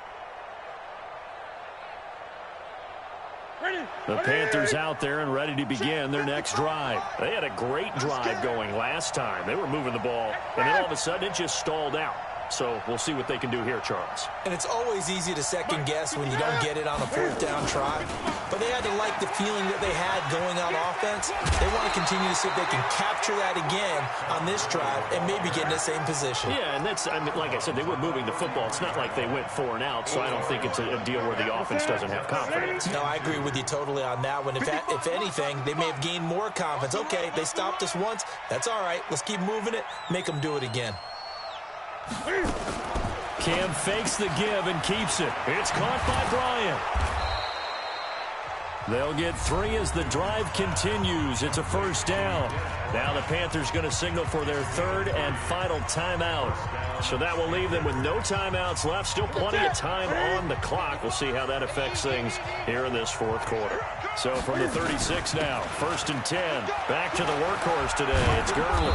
The Panthers out there and ready to begin their next drive. They had a great drive going last time. They were moving the ball, and then all of a sudden it just stalled out. So we'll see what they can do here, Charles. And it's always easy to second guess when you don't get it on a 4th down try. But they had to like the feeling that they had going on offense. They want to continue to see if they can capture that again on this drive and maybe get in the same position. Yeah, and that's, I mean, like I said, they were moving the football. It's not like they went 4 and out, so I don't think it's a deal where the offense doesn't have confidence. No, I agree with you totally on that one. If anything, they may have gained more confidence. Okay, they stopped us once. That's all right. Let's keep moving it. Make them do it again. Cam fakes the give and keeps it. It's caught by Bryant. They'll get 3 as the drive continues. It's a 1st down. Now the Panthers going to signal for their 3rd and final timeout. So that will leave them with no timeouts left. Still plenty of time on the clock. We'll see how that affects things here in this 4th quarter. So from the 36 now, 1st and 10. Back to the workhorse today. It's Gurley.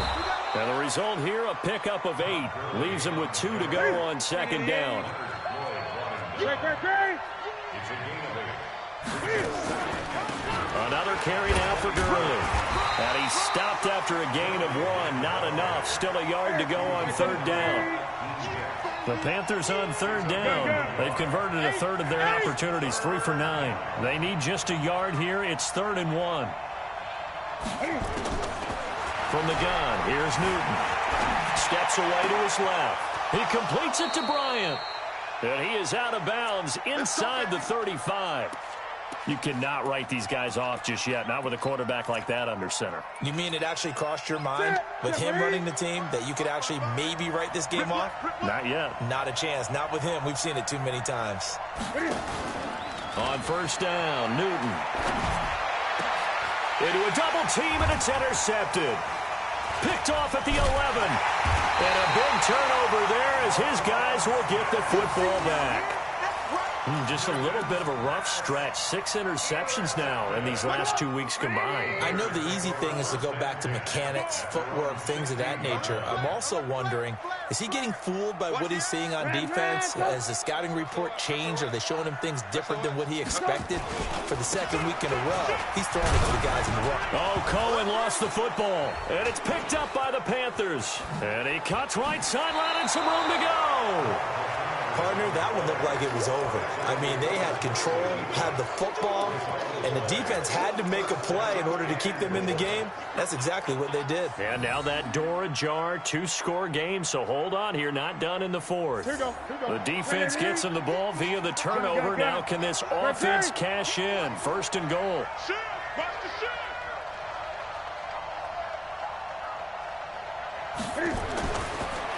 And the result here, a pickup of 8. Leaves him with 2 to go on 2nd down. Another carry now for Gurley. And he stopped after a gain of 1. Not enough. Still a yard to go on 3rd down. The Panthers on 3rd down. They've converted a 1/3 of their opportunities, 3 for 9. They need just a yard here. It's 3rd and 1. From the gun, here's Newton. Steps away to his left. He completes it to Bryant. And he is out of bounds inside the 35. You cannot write these guys off just yet, not with a quarterback like that under center. You mean it actually crossed your mind with him running the team that you could actually maybe write this game off? Not yet. Not a chance. Not with him. We've seen it too many times. On 1st down, Newton. Into a double team, and it's intercepted. Picked off at the 11. And a big turnover there as his guys will get the football back. Just a little bit of a rough stretch. 6 interceptions now in these last 2 weeks combined. I know the easy thing is to go back to mechanics, footwork, things of that nature. I'm also wondering, is he getting fooled by what he's seeing on defense? Has the scouting report changed? Are they showing him things different than what he expected? For the 2nd week in a row, he's throwing it to the guys in the run. Oh, Cohen lost the football. And it's picked up by the Panthers. And he cuts right sideline and some room to go. Partner, that one looked like it was over. I mean, they had control, had the football, and the defense had to make a play in order to keep them in the game. That's exactly what they did. And now that door ajar, 2-score game, so hold on here, not done in the 4th. The defense gets them the ball via the turnover. Now can this offense cash in? 1st and goal.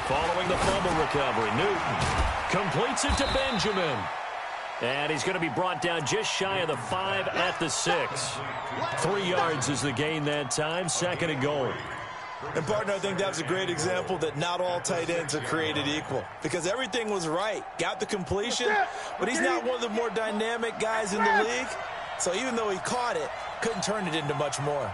Following the fumble recovery, Newton completes it to Benjamin. And he's going to be brought down just shy of the 5 at the 6. 3 yards is the gain that time. 2nd and goal. And, partner, I think that was a great example that not all tight ends are created equal. Because everything was right. Got the completion, but he's not one of the more dynamic guys in the league. So even though he caught it, couldn't turn it into much more.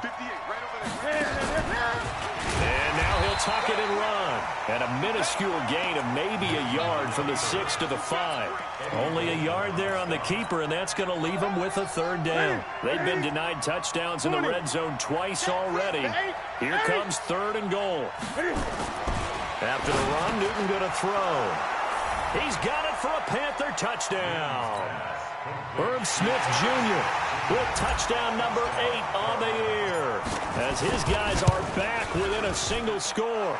And now he'll tuck it and run. And a minuscule gain of maybe a yard from the 6 to the 5. Only a yard there on the keeper, and that's going to leave them with a 3rd down. They've been denied touchdowns in the red zone twice already. Here comes 3rd and goal. After the run, Newton going to throw. He's got it for a Panther touchdown. Herb Smith Jr. with touchdown number 8 on the year, as his guys are back within a single score.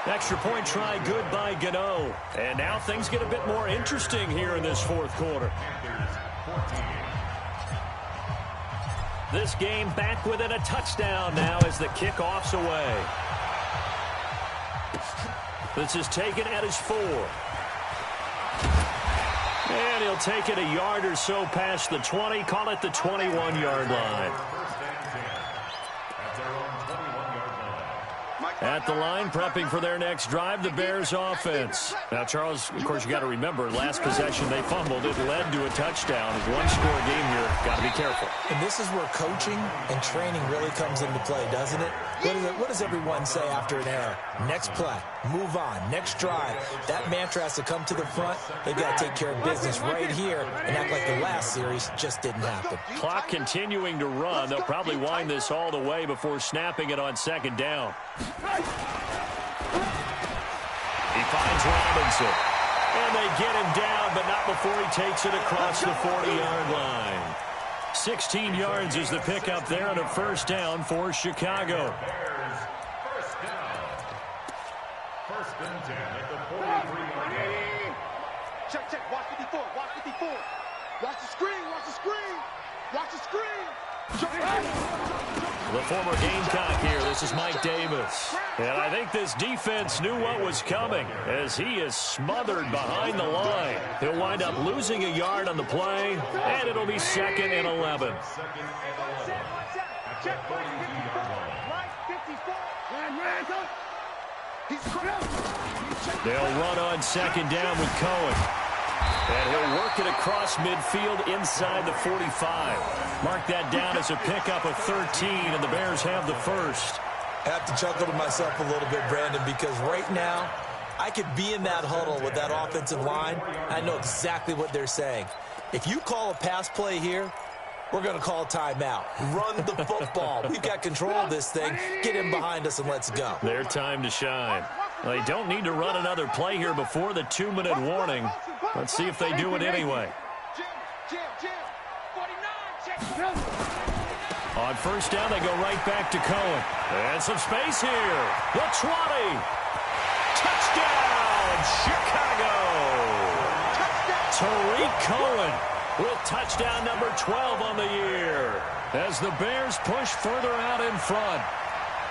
Extra point try good by Gano. And now things get a bit more interesting here in this 4th quarter. This game back within a touchdown now as the kickoff's away. This is taken at his 4. And he'll take it a yard or so past the 20, call it the 21-yard line. At the line, prepping for their next drive, the Bears offense. Now, Charles, of course, you got to remember, last possession they fumbled. It led to a touchdown. 1-score game here. Got to be careful. And this is where coaching and training really comes into play, doesn't it? What does everyone say after an error? Next play, move on, next drive. That mantra has to come to the front. They've got to take care of business right here and act like the last series just didn't happen. Clock continuing to run. They'll probably wind this all the way before snapping it on 2nd down. He finds Robinson. Robinson. And they get him down, but not before he takes it across the 40-yard line. 16 yards is the pickup there, and a first down for Chicago. First down. First and 10 at the 43-yard line. Check, check. Watch 54. Watch 54. Watch the screen. Watch the screen. Watch the screen. The former Gamecock here. This is Mike Davis. And I think this defense knew what was coming as he is smothered behind the line. He'll wind up losing a yard on the play, and it'll be 2nd and 11. Check. 54. Right 54. They'll run on 2nd down with Cohen. And he'll work it across midfield inside the 45. Mark that down as a pickup of 13, and the Bears have the first. I have to chuckle to myself a little bit, Brandon, because right now I could be in that huddle with that offensive line. I know exactly what they're saying. If you call a pass play here, we're going to call a timeout. Run the football. We've got control of this thing. Get in behind us and let's go. Their time to shine. They don't need to run another play here before the 2-minute warning. Let's see if they do it anyway. On first down, they go right back to Cohen. And some space here. The 20. Touchdown, Chicago. Tariq Cohen with touchdown number 12 on the year as the Bears push further out in front.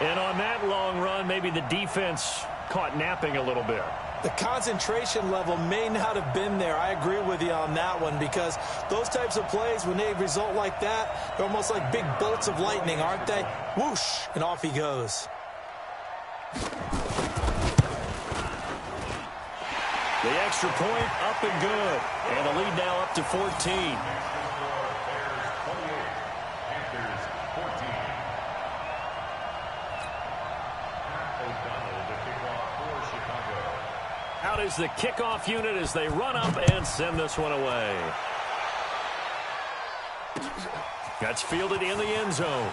And on that long run, maybe the defense caught napping a little bit. The concentration level may not have been there. I agree with you on that one because those types of plays, when they result like that, they're almost like big bolts of lightning, aren't they? Whoosh, and off he goes. The extra point up and good. And the lead now up to 14. Out is the kickoff unit as they run up and send this one away. That's fielded in the end zone.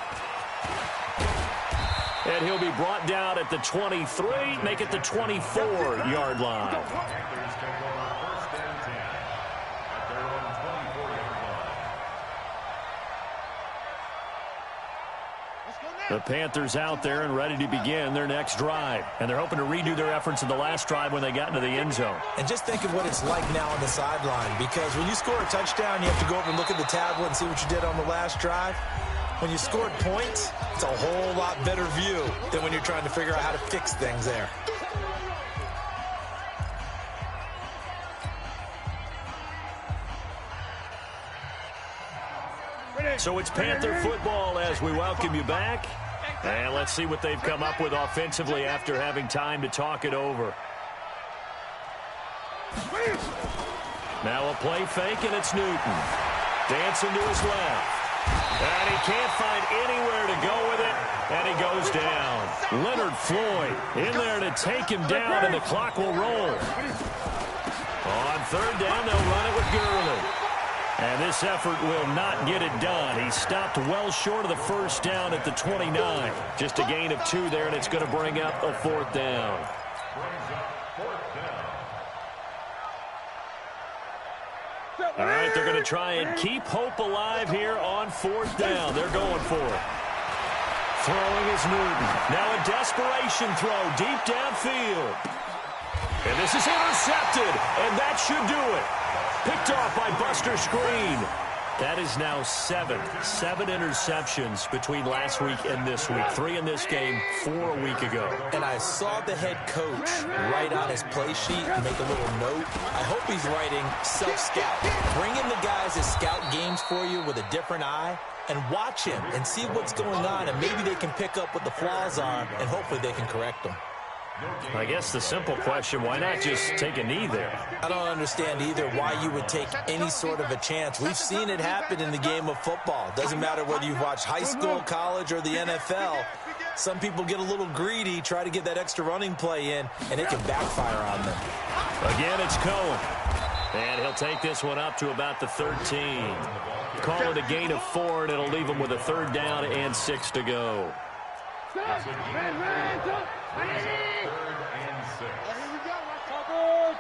And he'll be brought down at the 23, make it the 24-yard line. The Panthers out there and ready to begin their next drive. And they're hoping to redo their efforts in the last drive when they got into the end zone. And just think of what it's like now on the sideline, because when you score a touchdown, you have to go over and look at the tablet and see what you did on the last drive. When you scored points, it's a whole lot better view than when you're trying to figure out how to fix things there. So it's Panther football as we welcome you back. And let's see what they've come up with offensively after having time to talk it over. Now a play fake, and it's Newton. Dancing to his left. And he can't find anywhere to go with it, and he goes down. Leonard Floyd in there to take him down, and the clock will roll. On third down, they'll run it with Gurley. And this effort will not get it done. He stopped well short of the first down at the 29. Just a gain of 2 there, and it's going to bring up a 4th down. All right, they're going to try and keep hope alive here on 4th down. They're going for it. Throwing is Newton. Now a desperation throw deep downfield. And this is intercepted, and that should do it. Picked off by Buster Screen. That is now 7 interceptions between last week and this week. 3 in this game, 4 a week ago. And I saw the head coach write on his play sheet and make a little note. I hope he's writing self-scout. Bring in the guys that scout games for you with a different eye and watch him and see what's going on, and maybe they can pick up what the flaws are, and hopefully they can correct them. I guess the simple question, why not just take a knee there? I don't understand either why you would take any sort of a chance. We've seen it happen in the game of football. Doesn't matter whether you've watched high school, college, or the NFL. Some people get a little greedy, try to get that extra running play in, and it can backfire on them. Again, it's Cohen. And he'll take this one up to about the 13. Call it a gain of 4, and it'll leave him with a 3rd down and 6 to go.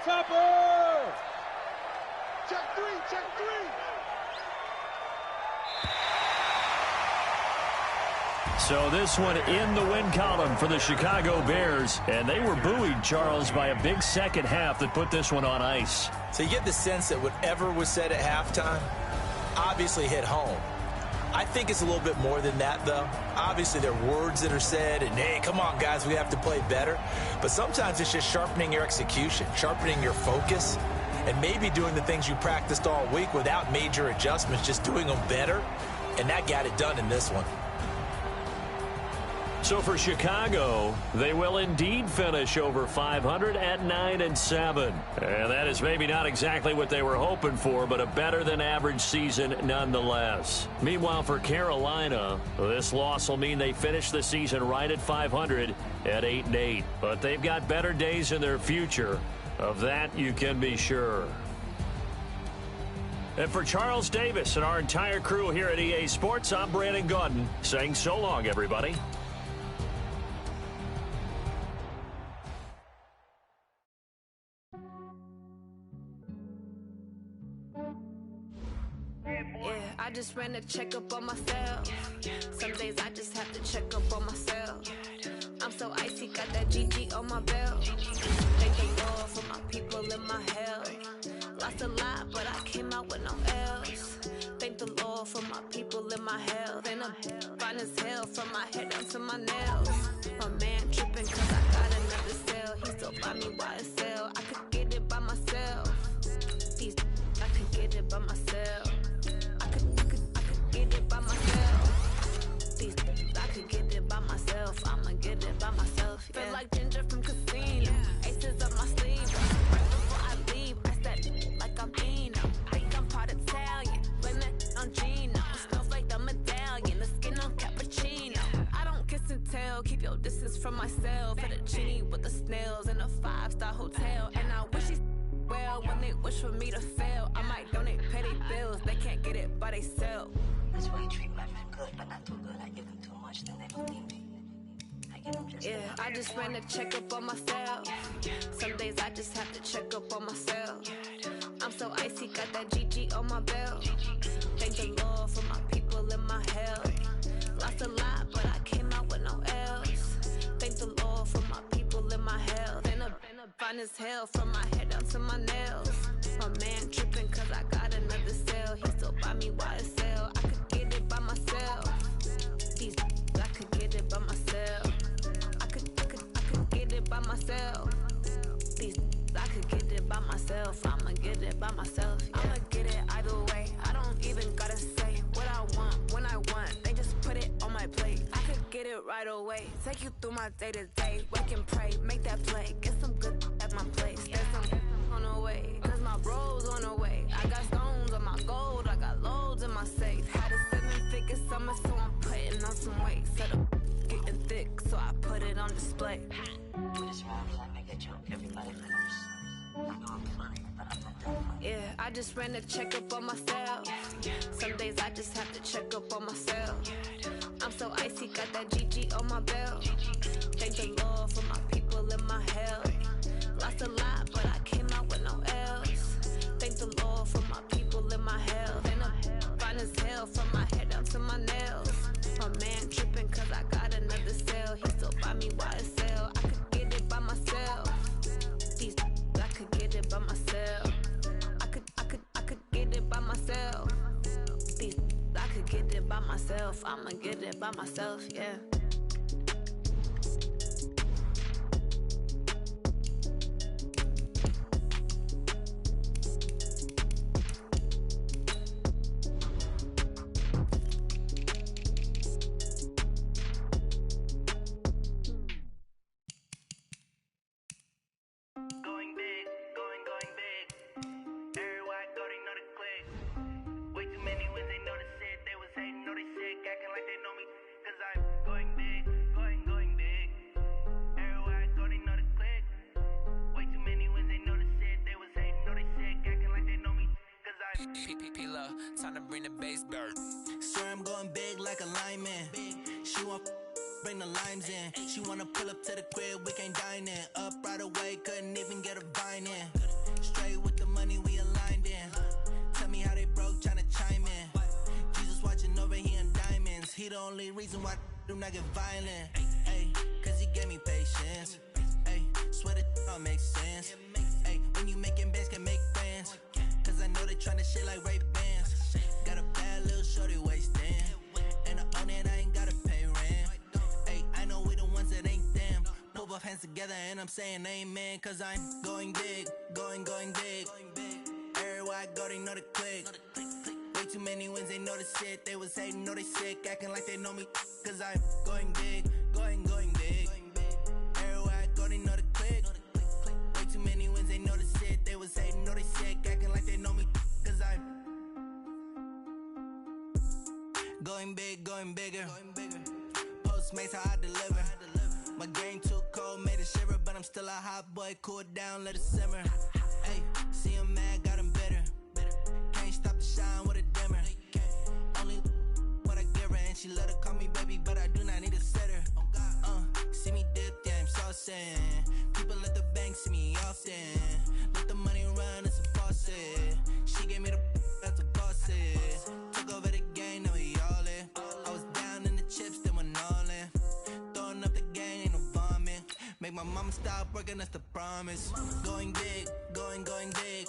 Topper! Check three, check three. So this one in the win column for the Chicago Bears. And they were buoyed, Charles, by a big second half that put this one on ice. So you get the sense that whatever was said at halftime obviously hit home. I think it's a little bit more than that, though. Obviously, there are words that are said, and, hey, come on, guys, we have to play better. But sometimes it's just sharpening your execution, sharpening your focus, and maybe doing the things you practiced all week without major adjustments, just doing them better. And that got it done in this one. So for Chicago, they will indeed finish over 500 at 9-7. And that is maybe not exactly what they were hoping for, but a better than average season nonetheless. Meanwhile, for Carolina, this loss will mean they finish the season right at 500 at 8-8. But they've got better days in their future. Of that, you can be sure. And for Charles Davis and our entire crew here at EA Sports, I'm Brandon Gaudin saying so long, everybody. I just ran a checkup on myself. Some days I just have to check up on myself. I'm so icy, got that GG on my belt. Thank the Lord for my people in my health. Lost a lot, but I came out with no L's. Thank the Lord for my people in my health. And I'm fine as hell from my head down to my nails. My man tripping cause I got another cell. He still buy me YSL. I could get it by myself. I could get it by myself. I could get it by myself. I could get it by myself. I'ma get it by myself. Yeah. Feel like Ginger from Casino. Aces up my sleeve. Right before I leave, I said like I'm Eno. Think I'm part Italian. Blame that on Gino. Smells like the medallion. The skin on cappuccino. I don't kiss and tell. Keep your distance from myself. Fettuccine with the snails in a 5-star hotel. And I wish he's well when they wish for me to fail. I might donate petty bills. They can't get it by themselves. That's why you treat my men good, but not too good. I give them too much, then they believe me. I give them just enough. I just ran a checkup on myself. Some days I just have to check up on myself. I'm so icy, got that GG on my belt. Thank the Lord for my people in my health. Lost a lot, but I came out with no L's. Thank the Lord for my people in my health. And I'm fine as hell from my head down to my nails. My man tripping cause I got another cell. He still buy me YSL. I could get it by myself. I could get it by myself. I could get it by myself. I could get it by myself. I'ma get it by myself. Yeah. I'ma get it either way. I don't even gotta say what I want when I want. They just put it on my plate. I could get it right away. Take you through my day to day. Wake and pray, make that play. Get some good at my place. There's some on the way. Cause my bro's on the way. I got stones on my gold. I got loads in my safe. Had a 7-figure summer, so I'm putting on some weight. Set up getting thick, so I put it on display. With this rap, I make a joke. Everybody knows. I know I'm funny, but I'm not that funny. Yeah, I just ran a checkup on myself. Some days I just have to check up on myself. I'm so icy, got that GG on my belt. Thank the Lord for my people in my health. Lost a lot, but I came out with no L's. Thank the Lord for my people in my health. And I'm fine as hell from my head down to my nails. My man tripping cause I got another cell. He still buy me YSL. I could get it by myself. I could get it by myself. I could get it by myself. I could get it by myself. I'ma get it by myself, yeah. Time to bring the bass bird. Swear I'm going big like a lineman. She want bring the limes in. She wanna pull up to the crib, we can't dine in. Up right away, couldn't even get a vine in. Straight with the money, we aligned in. Tell me how they broke, tryna chime in. Jesus watching over, he in diamonds. He the only reason why I do not get violent. Ay, cause he gave me patience. Ay, swear that all makes sense. Ay, when you making bands, can make friends. Cause I know they tryna shit like Ray-Bans. Got a bad little shorty wasting. And I own it, I ain't gotta pay rent. Ay, I know we the ones that ain't them. Put both hands together and I'm saying amen. Cause I'm going big, going big. Everywhere I go, they know the click. Way too many wins, they know the shit. They was hating, know they sick, acting like they know me. Cause I'm going big, going big. Everywhere I go, they know the click. Way too many wins, they know the shit. They was hating, know they sick, acting like they know me. Cause I'm going big, going bigger. Postmates how I deliver. My game too cold, made it shiver. But I'm still a hot boy, cool it down, let it simmer. Hey, see him mad, got him bitter. Can't stop the shine with a dimmer. Only what I give her, and she let her call me baby, but I do not need a sitter. See me dip, yeah, I'm saucing. People at the bank see me often. Let the money run, it's a faucet. She gave me the that's a faucet. Took over the game, now we all in. I was down in the chips, then went all in. Throwing up the gang, ain't no bombing. Make my mama stop working, that's the promise. Going big, going big.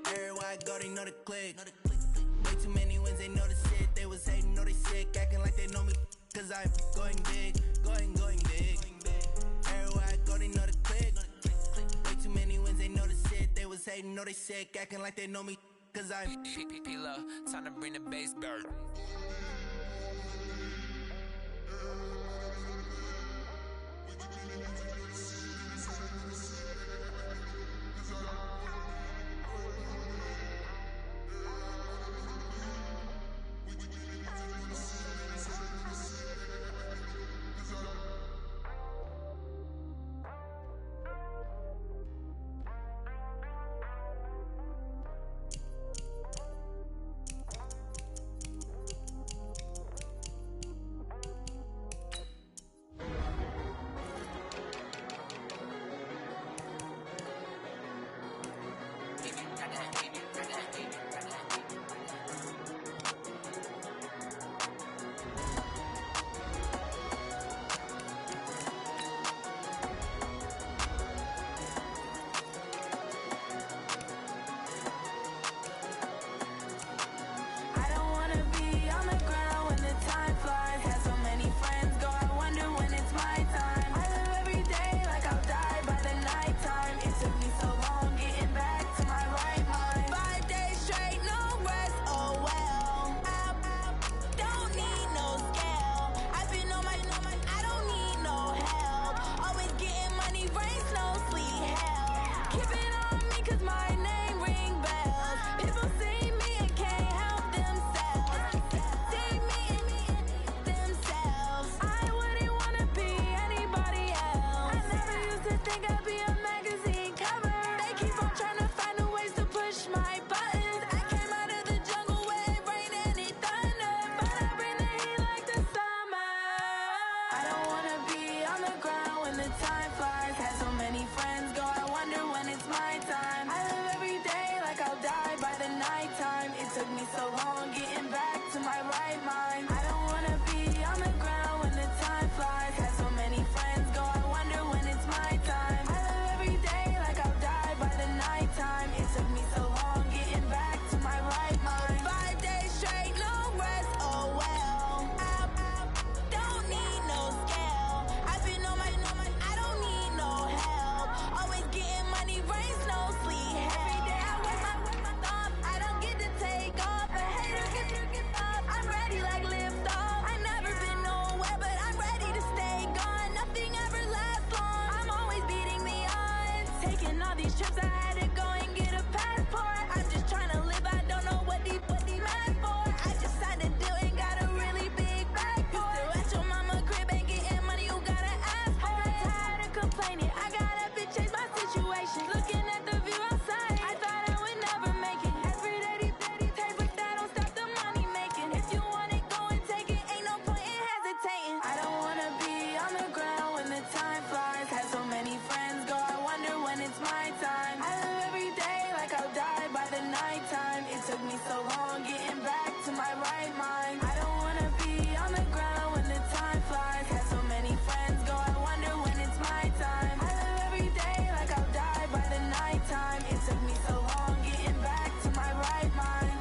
Everywhere I go, they know the click. Way too many wins, they know the shit. They was hating, know they sick, acting like they know me. Cause I'm going big, going big. Everywhere I go, they know the click. Way too many wins, they know the shit. They was hating, know they sick, acting like they know me. Cause I'm P-P-P-Love, time to bring the bass back. right mind. I don't wanna be on the ground when the time flies. Had so many friends go, I wonder when it's my time. I live every day like I'll die by the nighttime. It took me so long getting back to my right mind.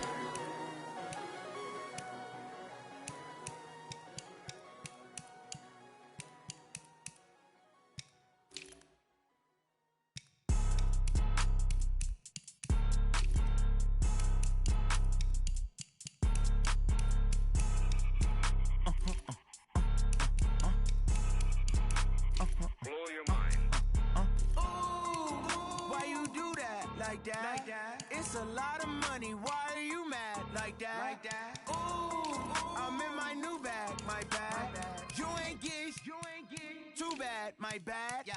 Blow your mind. Why you do that like that? It's a lot of money. Why are you mad like that? Ooh, I'm in my new bag, my bad. You ain't get too bad, my bad. Yeah.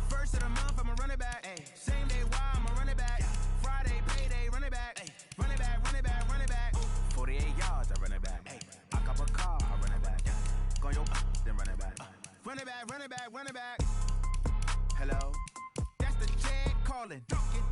First of the month, I'ma run it back. Same day, why I'ma run it back. Friday, payday, run it back. Run it back, run it back, run it back. 48 yards, I run it back. I cop a car, I run it back. Go your then run it back. Run it back, run it back, run it back. Hello? That's the jag calling.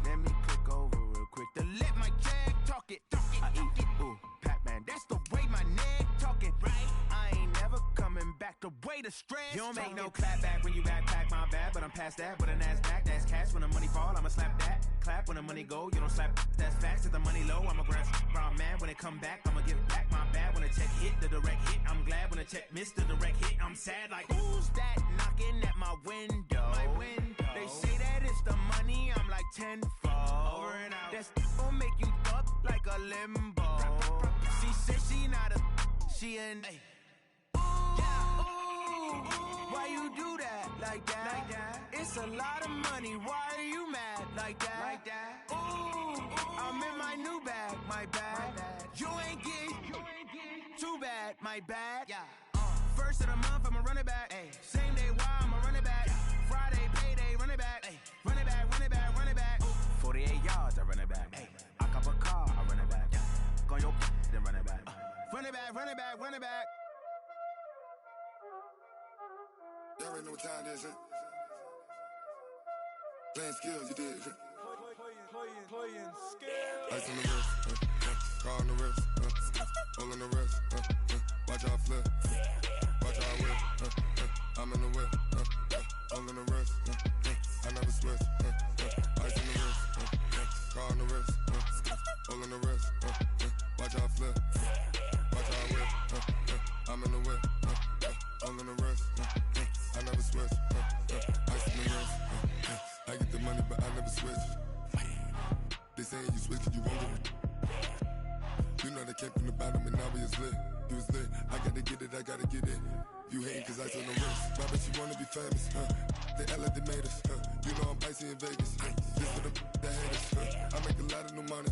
Let me click over real quick to let my jag talk it. I eat it. Ooh, Pac-Man, that's the way my neck talking. Right? I ain't never coming back the way the stress. You don't make no clap back when you backpack, my bad. But I'm past that with a NASDAQ. That's cash when the money fall, I'ma slap that. Clap when the money go, you don't slap. That's facts. If the money low, I'ma grab brown man. When it come back, I'ma give back my bad. When the check hit, the direct hit. I'm glad when the check missed the direct hit. I'm sad like, who's that knocking at my window? My window. They say that it's the money, I'm like tenfold. Over and out. That's gon' make you up like a limbo. She said she not a, she an. Why you do that like that? It's a lot of money. Why are you mad like that? Ooh, I'm in my new bag, my bad. You ain't get too bad, my bad. Yeah. First of the month, I'ma run it back. Same day, why I'ma run it back. Friday, payday, run it back. Run it back, run it back, run it back. 48 yards, I run it back. I cop a car, I run it back. Go your then run it back. Run it back, run it back, run it back. Y'all already know what time it is, huh? Playing skills, you did, huh? Playing skills. Ice on the wrist, car on the wrist, all on the wrist, watch out flip, watch out whip, I'm in the whip, all on the wrist, I never switch, ice on the wrist, car on the wrist, all on the wrist, watch out flip, watch out whip, I'm in the whip, all on the wrist, I never switch, ice on the wrist, I get the money but I never switch. They saying you switch and you won't get it. You know they came from the bottom and now we is lit. You was lit, I gotta get it, I gotta get it. You hating cause ice on the wrist. Why bet you wanna be famous, They act like they made us, You know I'm icy in Vegas, This for the that hate us, I make a lot of new money,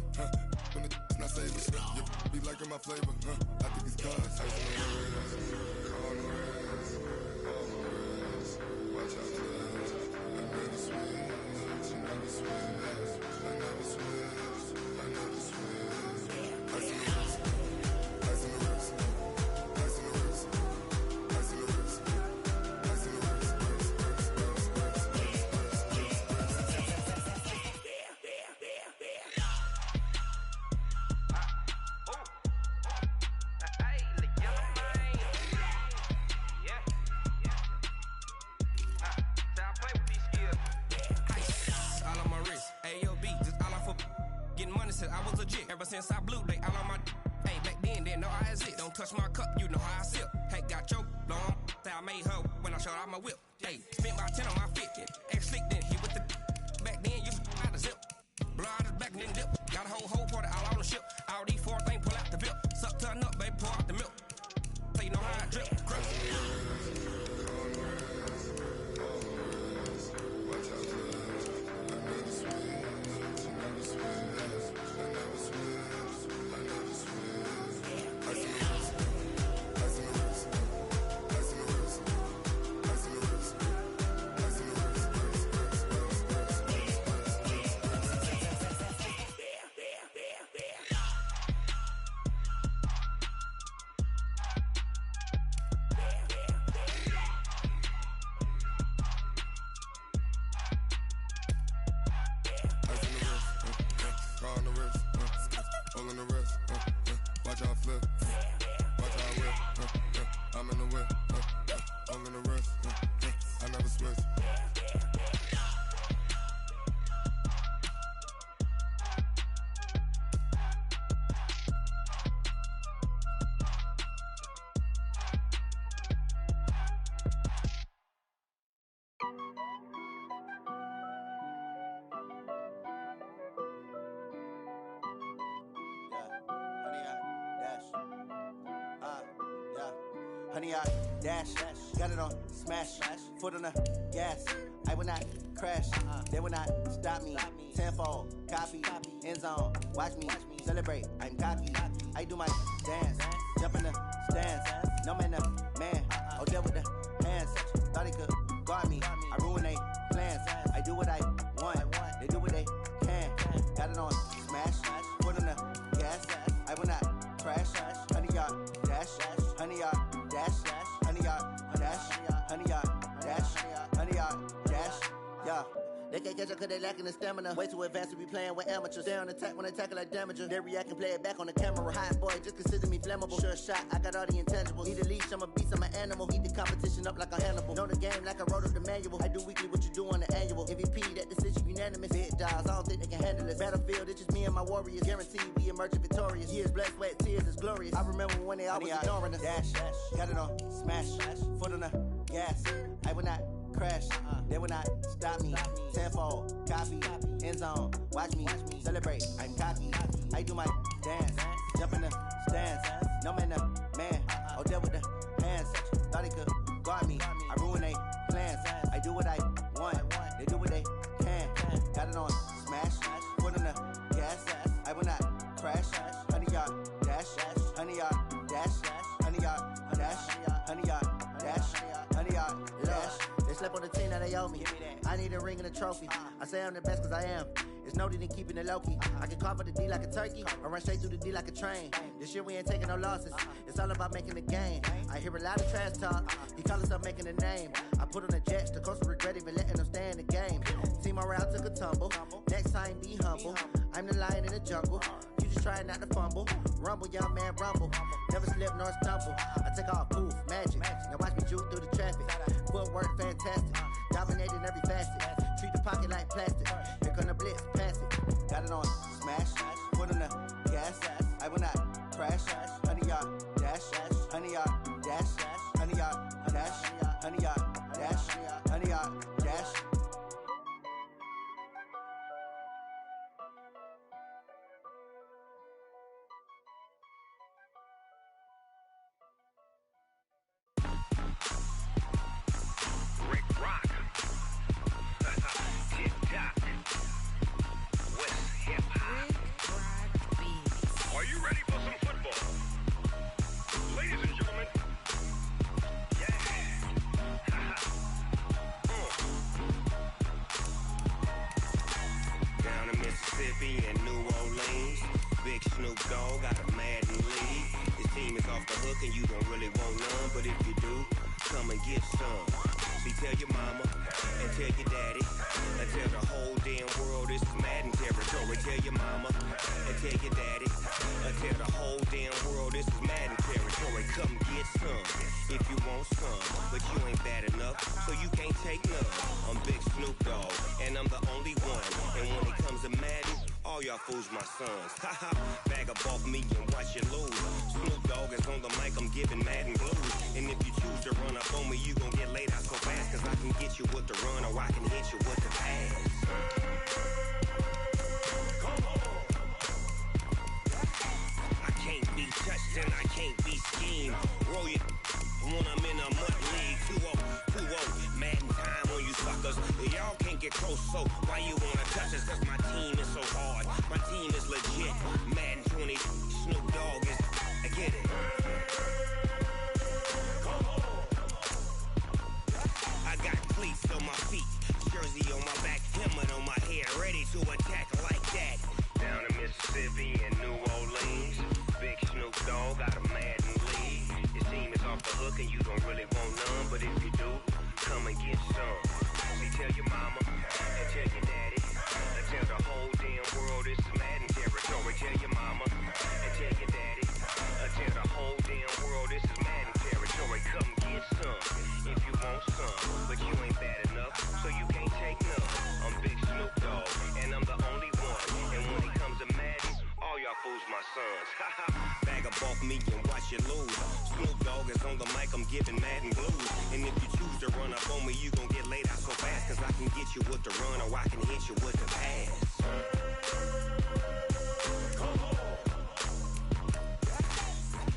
When it's not savers, You be liking my flavor, I think it's cause ice on the wrist, on the wrist, on the wrist. Watch out for this, I never switch, I never switch. I never switch, I never switch. Ice in the wrist, ice in the wrist, ice in the wrist, ice in the wrist, ice in the wrist, I was legit. Ever since I blew, they all on my hey, back then, didn't know I had it. Don't touch my cup, you know how I sip. Hey, got choked, long. Say I made her when I showed out my whip. Hey, spent about 10 on my fit. Ex-slick, then he with the back then, you out the zip. Blow out his back and then dip. Got a whole party all on the ship. All these four things pull out the bip. Suck, turn up, baby, pour out the milk. So you know how I drip. Crush. Watch out flip. Watch out whip. I'm in the whip. I'm in the wrist. I never switch. Honey, I dash, got it on smash, foot on the gas. I will not crash, they will not stop me. Tenfold, copy, end zone, watch me celebrate. I'm cocky, I do my dance, jump in the stands. No man, man, oh deal with the hands. Thought he could guard me, I ruin they plans. I do what I want, they do what they can. Got it on smash, foot on the gas. I will not crash, honey, y'all dash, honey, y'all dash, honey, y'all dash, honey, y'all dash, honey, y'all dash, yeah. They can't catch up cause they lacking the stamina. Way too advanced to be playing with amateurs. Stay on attack when they tackle like damager. They react and play it back on the camera. Hot boy, just consider me flammable. Sure shot, I got all the intangibles. Need a leash, I'm a beast, I'm an animal. Eat the competition up like a Hannibal. Know the game like I wrote up the manual. I do weekly what you do on the annual. MVP, that decision unanimous. Big dogs, I don't think they can handle it. Battlefield, it's just me and my warriors. Guaranteed we emerge victorious. Years, blood, sweat, tears, is glorious. I remember when they always ignoring us. Dash, got it on smash, foot on the gas. I will not crash, they will not stop me. Tenfold, copy, end zone, watch me celebrate. I'm cocky, I do my dance, jump in the stands. No man, man, oh deal with the hands. Thought he could guard me, I ruin they plans. I do what I want, they do what they can. Got it on smash, foot on the gas. I will not crash, honey, y'all dash, honey, y'all dash, honey, y'all dash, honey, y'all dash, honey, y'all dash. They slept on the team that they owe me. I need a ring and a trophy. I say I'm the best cause I am. It's no need in keeping it low-key. I can carve up the D like a turkey or run straight through the D like a train. This year we ain't taking no losses. It's all about making the game. I hear a lot of trash talk. He call himself making a name. I put on the Jets. The coach regret even letting them stay in the game. Team morale took a tumble. Next time be humble. I'm the lion in the jungle. You just trying not to fumble. Rumble, young man, rumble. Never slip nor stumble. I take off, poof, magic. Now watch me juke through the traffic. Footwork fantastic. Dominating every facet. Treat the pocket like plastic. Here come the blitz, pass it. Got it on smash. Foot on the gas. I will not crash. Honey, y'all dash. Honey, y'all dash. Honey, y'all dash. Honey, y'all dash. Honey, y'all dash. And New Orleans, Big Snoop Dogg got a Madden lead. His team is off the hook and you don't really want none, but if you do, come and get some. See, tell your mama and tell your daddy and tell the whole damn world this is Madden territory. Tell your mama and tell your daddy and tell the whole damn world this is Madden territory. Come get some if you want some, but you ain't bad enough, so you can't take none. I'm Big Snoop Dogg and I'm the only one, and when it comes to Madden, all y'all fools my sons. Haha, bag up off me and watch you lose. Snoop Dogg is on the mic, I'm giving Madden blues. And if you choose to run up on me, you gon' get laid out so fast, cause I can get you with the run or I can hit you with the pass. Come on. I can't be touched and I can't be schemed. Roll you when I'm in a mud league. 2-0, Madden time on you suckers. Y'all can't get close, so why you wanna touch us? Cause my team is so hard, my team is legit. Madden 20, Snoop Dogg is, I get it. Come on. I got cleats on my feet, jersey on my back, helmet on my head, ready to attack like that. Down in Mississippi and New Orleans, Big Snoop Dogg got a Madden lead. His team is off the hook and you don't really want none, but if you do, come and get some. See, tell your mama and tell your daddy and tell the whole damn world this is Madden territory. Tell your mama and tell your daddy share the whole damn world. This is Madden territory. Come get some if you want some, but you ain't bad enough, so you can't take none. I'm Big Snoop Dogg, and I'm the only one. And when it comes to Madden, all y'all fools my sons. Bag up off me and watch you lose. Snoop Dogg is on the mic, I'm giving Madden blues. And if you choose to run up on me, you gon' get laid out so fast. Cause I can get you with the run, or I can hit you with the pass.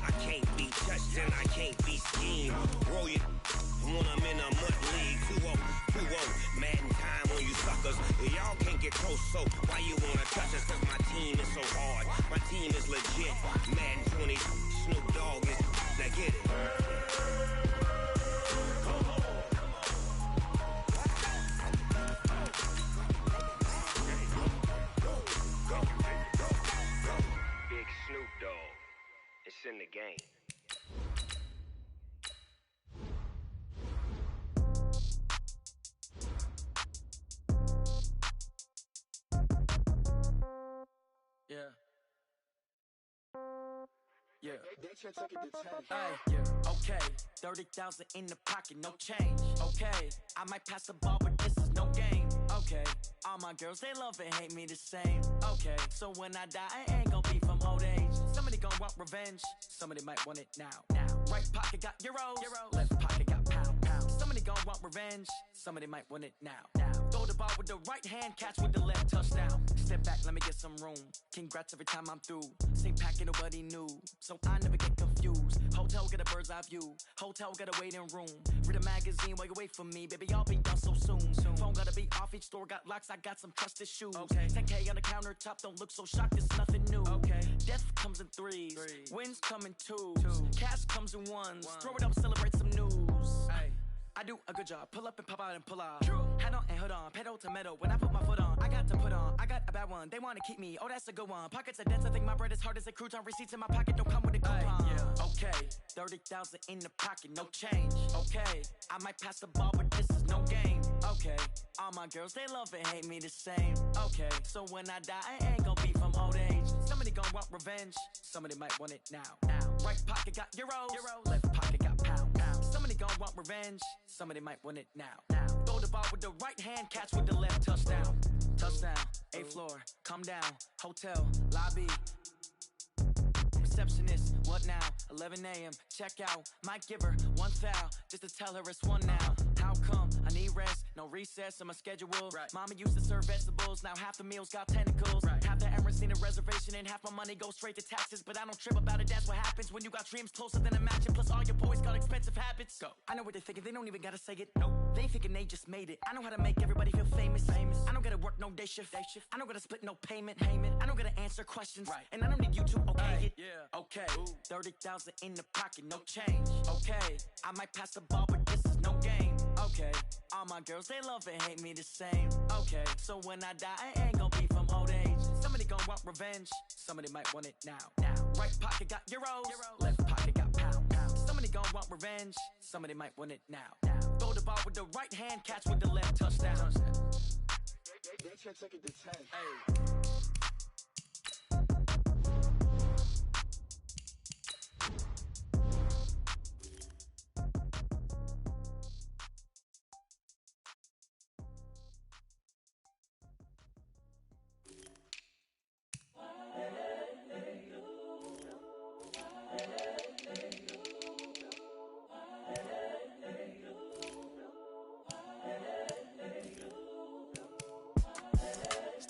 I can't be touched and I can't be schemed. Roll you when I'm in a mud league. 2-0, Madden time on you suckers. Y'all can't get close, so why you wanna touch us? Cause my team is so hard, my team is legit. Madden 20, Snoop Dogg is, now get it. Big Snoop Dogg, it's in the game. Yeah. Yeah. Hey, yeah. Okay. 30,000 in the pocket, no change. Okay. I might pass the ball, but this is no game. Okay. All my girls, they love and hate me the same. Okay. So when I die, I ain't gonna be from old age. Somebody gonna want revenge. Somebody might want it now. Right pocket got euros. Left pocket got pound. Somebody gonna want revenge. Somebody might want it now. Throw the ball with the right hand, catch with the left, touchdown. Step back, let me get some room. Congrats every time I'm through. Same packet, nobody knew, so I never get confused. Hotel get a bird's eye view. Hotel get a waiting room. Read a magazine while you wait for me, baby. I'll be done so soon. Phone gotta be off, each store got locks. I got some trusted shoes. Okay. 10K on the countertop, don't look so shocked. It's nothing new. Okay. Death comes in threes. Wins come in twos. Cash comes in ones. Throw it up, celebrate some news. Hey. I do a good job, pull up and pop out and pull out. Head on and hood on, pedal to metal. When I put my foot on, I got to put on. I got a bad one, they wanna keep me. Oh, that's a good one. Pockets are dense, I think my bread is hard as a crouton. Receipts in my pocket don't come with a coupon. Okay, 30,000 in the pocket, no change. Okay, I might pass the ball, but this is no game. Okay, all my girls, they love and hate me the same. Okay, so when I die, I ain't gonna be from old age. Somebody gonna want revenge, somebody might want it now. Right pocket got euros, left pocket got pound. Somebody gonna want revenge, somebody might want it now. Throw the ball with the right hand, catch with the left, touchdown. Touchdown, 8th floor, come down, hotel, lobby. Receptionist, what now? 11 a.m., check out. Might give her one foul, just to tell her it's one now. How come? I need rest, no recess in my schedule. Mama used to serve vegetables, now half the meals got tentacles. Half the Emirates need a reservation and half my money goes straight to taxes. But I don't trip about it, that's what happens when you got dreams closer than a match. And plus all your boys got expensive habits. Go. I know what they're thinking, they don't even gotta say it. Nope. They ain't thinking they just made it. I know how to make everybody feel famous. I don't gotta work no day shift. I don't gotta split no payment. I don't gotta answer questions. And I don't need you to okay it. Okay, 30,000 in the pocket, no change. Okay, I might pass the ball, but this is no game. Okay, all my girls, they love and hate me the same. Okay, so when I die, I ain't gonna be from old age. Somebody gonna want revenge, somebody might want it now. Right pocket got euros, left pocket got pound. Somebody gonna want revenge, somebody might want it now. Throw the ball with the right hand, catch with the left, touchdown. They take it to 10. Hey.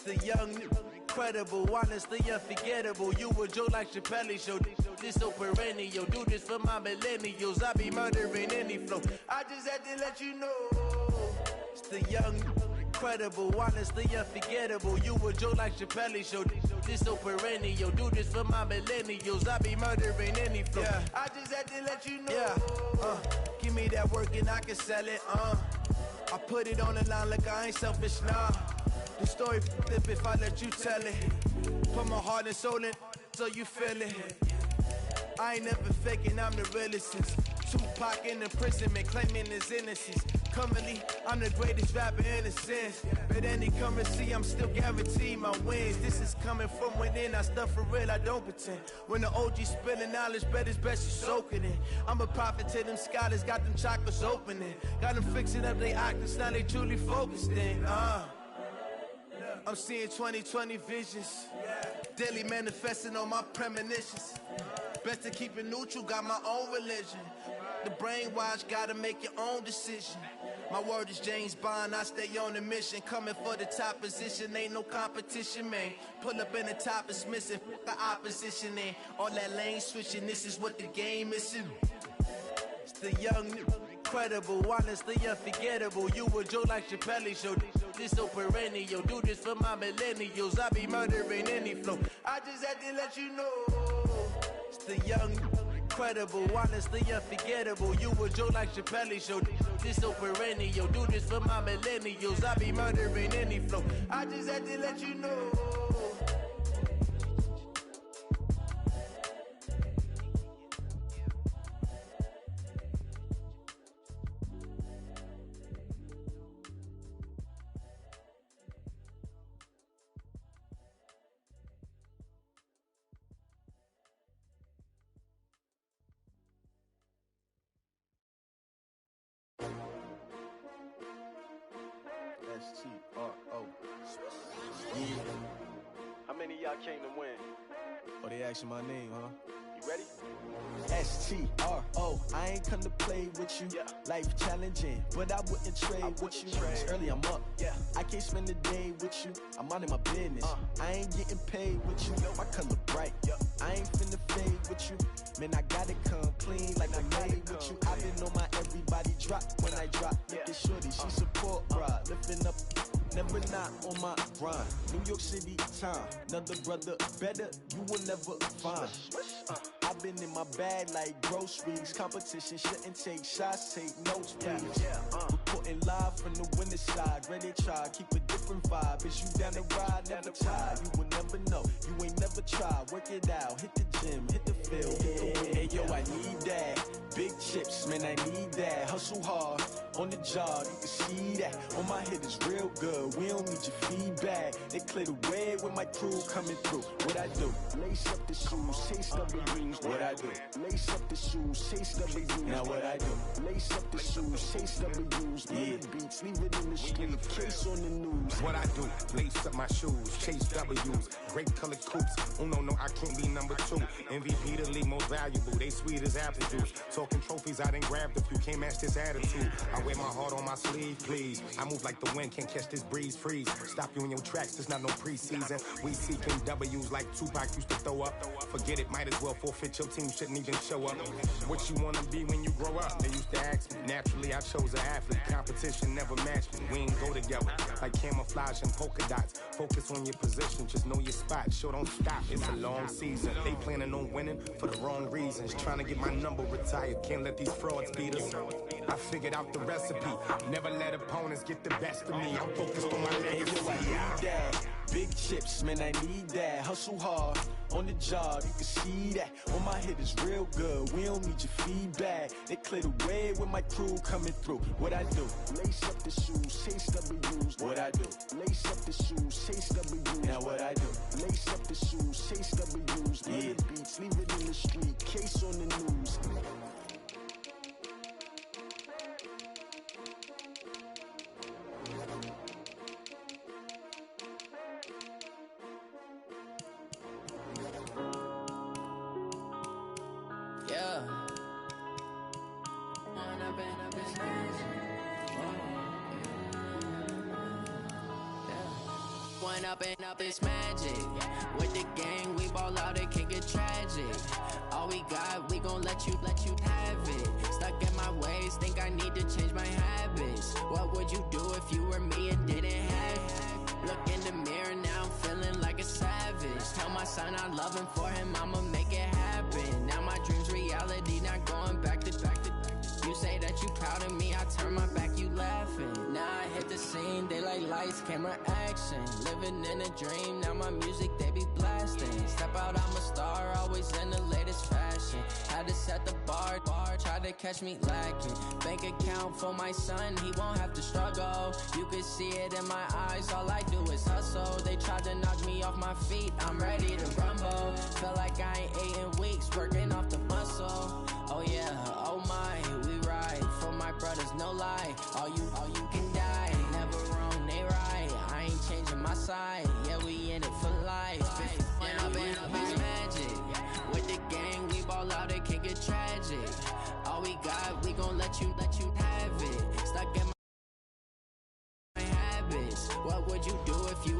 The young, incredible, honestly unforgettable. You a joke like Chappelle Show. This so perennial. Do this for my millennials. I be murdering any flow. I just had to let you know. It's the young, incredible, honestly unforgettable. You a joke like Chappelle Show. This so perennial. Do this for my millennials. I be murdering any flow. I just had to let you know. Give me that work and I can sell it. I put it on the line like I ain't selfish, nah. The story flip if I let you tell it. Put my heart and soul in so you feel it. I ain't never faking, I'm the realest since Tupac in imprisonment, claiming his innocence. Currently, I'm the greatest rapper in a sense. But any currency, I'm still guaranteed my wins. This is coming from within, I stuff for real, I don't pretend. When the OG spilling knowledge, bet it's best you soak it in. I'm a prophet to them scholars, got them chakras opening. Got them fixing up their octaves, now they truly focused in. I'm seeing 2020 visions. Daily manifesting on my premonitions. Best to keep it neutral, got my own religion. The brainwash, gotta make your own decision. My word is James Bond, I stay on a mission. Coming for the top position, ain't no competition, man. Pull up in the top is missing, the opposition in. All that lane switching, this is what the game is. It's the young, incredible, honestly unforgettable. You a joke like Chappelle show. This so perennial, do this for my millennials. I be murdering any flow. I just had to let you know. It's the young, incredible, honestly unforgettable. You a joke like Chappelle show. This so perennial, do this for my millennials. I be murdering any flow. I just had to let you know. S-T-R-O. Yeah. How many of y'all came to win? Oh, they asking my name, huh? You ready? S-T-R-O. I ain't come to play with you. Life challenging, but I wouldn't trade with you. It's early, I'm up. I can't spend the day with you. I'm minding my business. I ain't getting paid with you. My color bright. I ain't finna fade with you. Man, I gotta come clean like I made with you. I've been on my everybody drop when I drop. Look at shorty, she support ride. Lifting up, never not on my grind. New York City time, another brother better, you will never find. I've been in my bag like groceries. Competition shouldn't take shots, take notes, please. Reporting live from the winter side. Ready to try, keep a different vibe. Is you down the ride, never tired. You will never know, you ain't never tried. Work it out, hit the gym, hit the field. Hey yo, I need that. Big chips, man, I need that. Hustle hard, on the job, you can see that. On my head is real good, we don't need your feedback. They clear the way with my crew coming through. What I do? Lace up the shoes, chase W's. What I do? Lace up the shoes, chase W's. Now what I do? Lace up the shoes, chase W's. Yeah, beats, leave it in the street, case on the news. What I do? Lace up my shoes, chase W's. Great colored coops. Oh no, I can't be number 2. MVP the league, most valuable. They sweet as apple juice. Talking trophies, I didn't grab the few. Can't match this attitude. I wear my heart on my sleeve, please. I move like the wind, can't catch this breeze, freeze. Stop you in your tracks, there's not no preseason. We seeking W's like Tupac used to throw up. Forget it, might as well forfeit, your team shouldn't even show up. What you wanna be when you grow up? They used to ask me. Naturally, I chose an athlete. Competition never matched me. We ain't go together like camouflage and polka dots. Focus on your position, just know your spot. Show don't stop, it's a long season. They planning on winning for the wrong reasons. Trying to get my number retired, can't let these frauds beat us. I figured out the recipe. Never let opponents get the best of me. I'm focused on my legacy. I need that. Big chips, man, I need that. Hustle hard, on the job, you can see that. On my head is real good, we don't need your feedback. They clear the way with my crew coming through. What I do? Lace up the shoes, chase W's. What I do? Lace up the shoes, chase W's. Now what I do? Lace up the shoes, chase W's. Yeah, beats, leave it in the street, case on the news. Up it's magic. With the gang, we ball out, it can get tragic. All we got, we gon' let you have it. Stuck in my ways, think I need to change my habits. What would you do if you were me and didn't have it? Look in the mirror, now I'm feeling like a savage. Tell my son I love him, for him I'ma make it happen. Now my dream's reality, not going back to. You say that you proud of me, I turn my back, you laughing. Now I the scene, they like lights, camera, action. Living in a dream, now my music, they be blasting. lasting. Step out, I'm a star, always in the latest fashion. Had to set the bar, try to catch me lacking. Bank account for my son, he won't have to struggle. You can see it in my eyes, all I do is hustle. They tried to knock me off my feet, I'm ready to rumble. Feel like I ain't ate in weeks, working off the muscle. Oh yeah, oh my, we ride for my brothers, no lie. All you can die, never wrong, they right. I ain't changing my side, yeah, we in it for life. And up is magic. With the gang, we ball out, it can get tragic. All we got, we gon' let you have it. Stuck in my habits. What would you do if you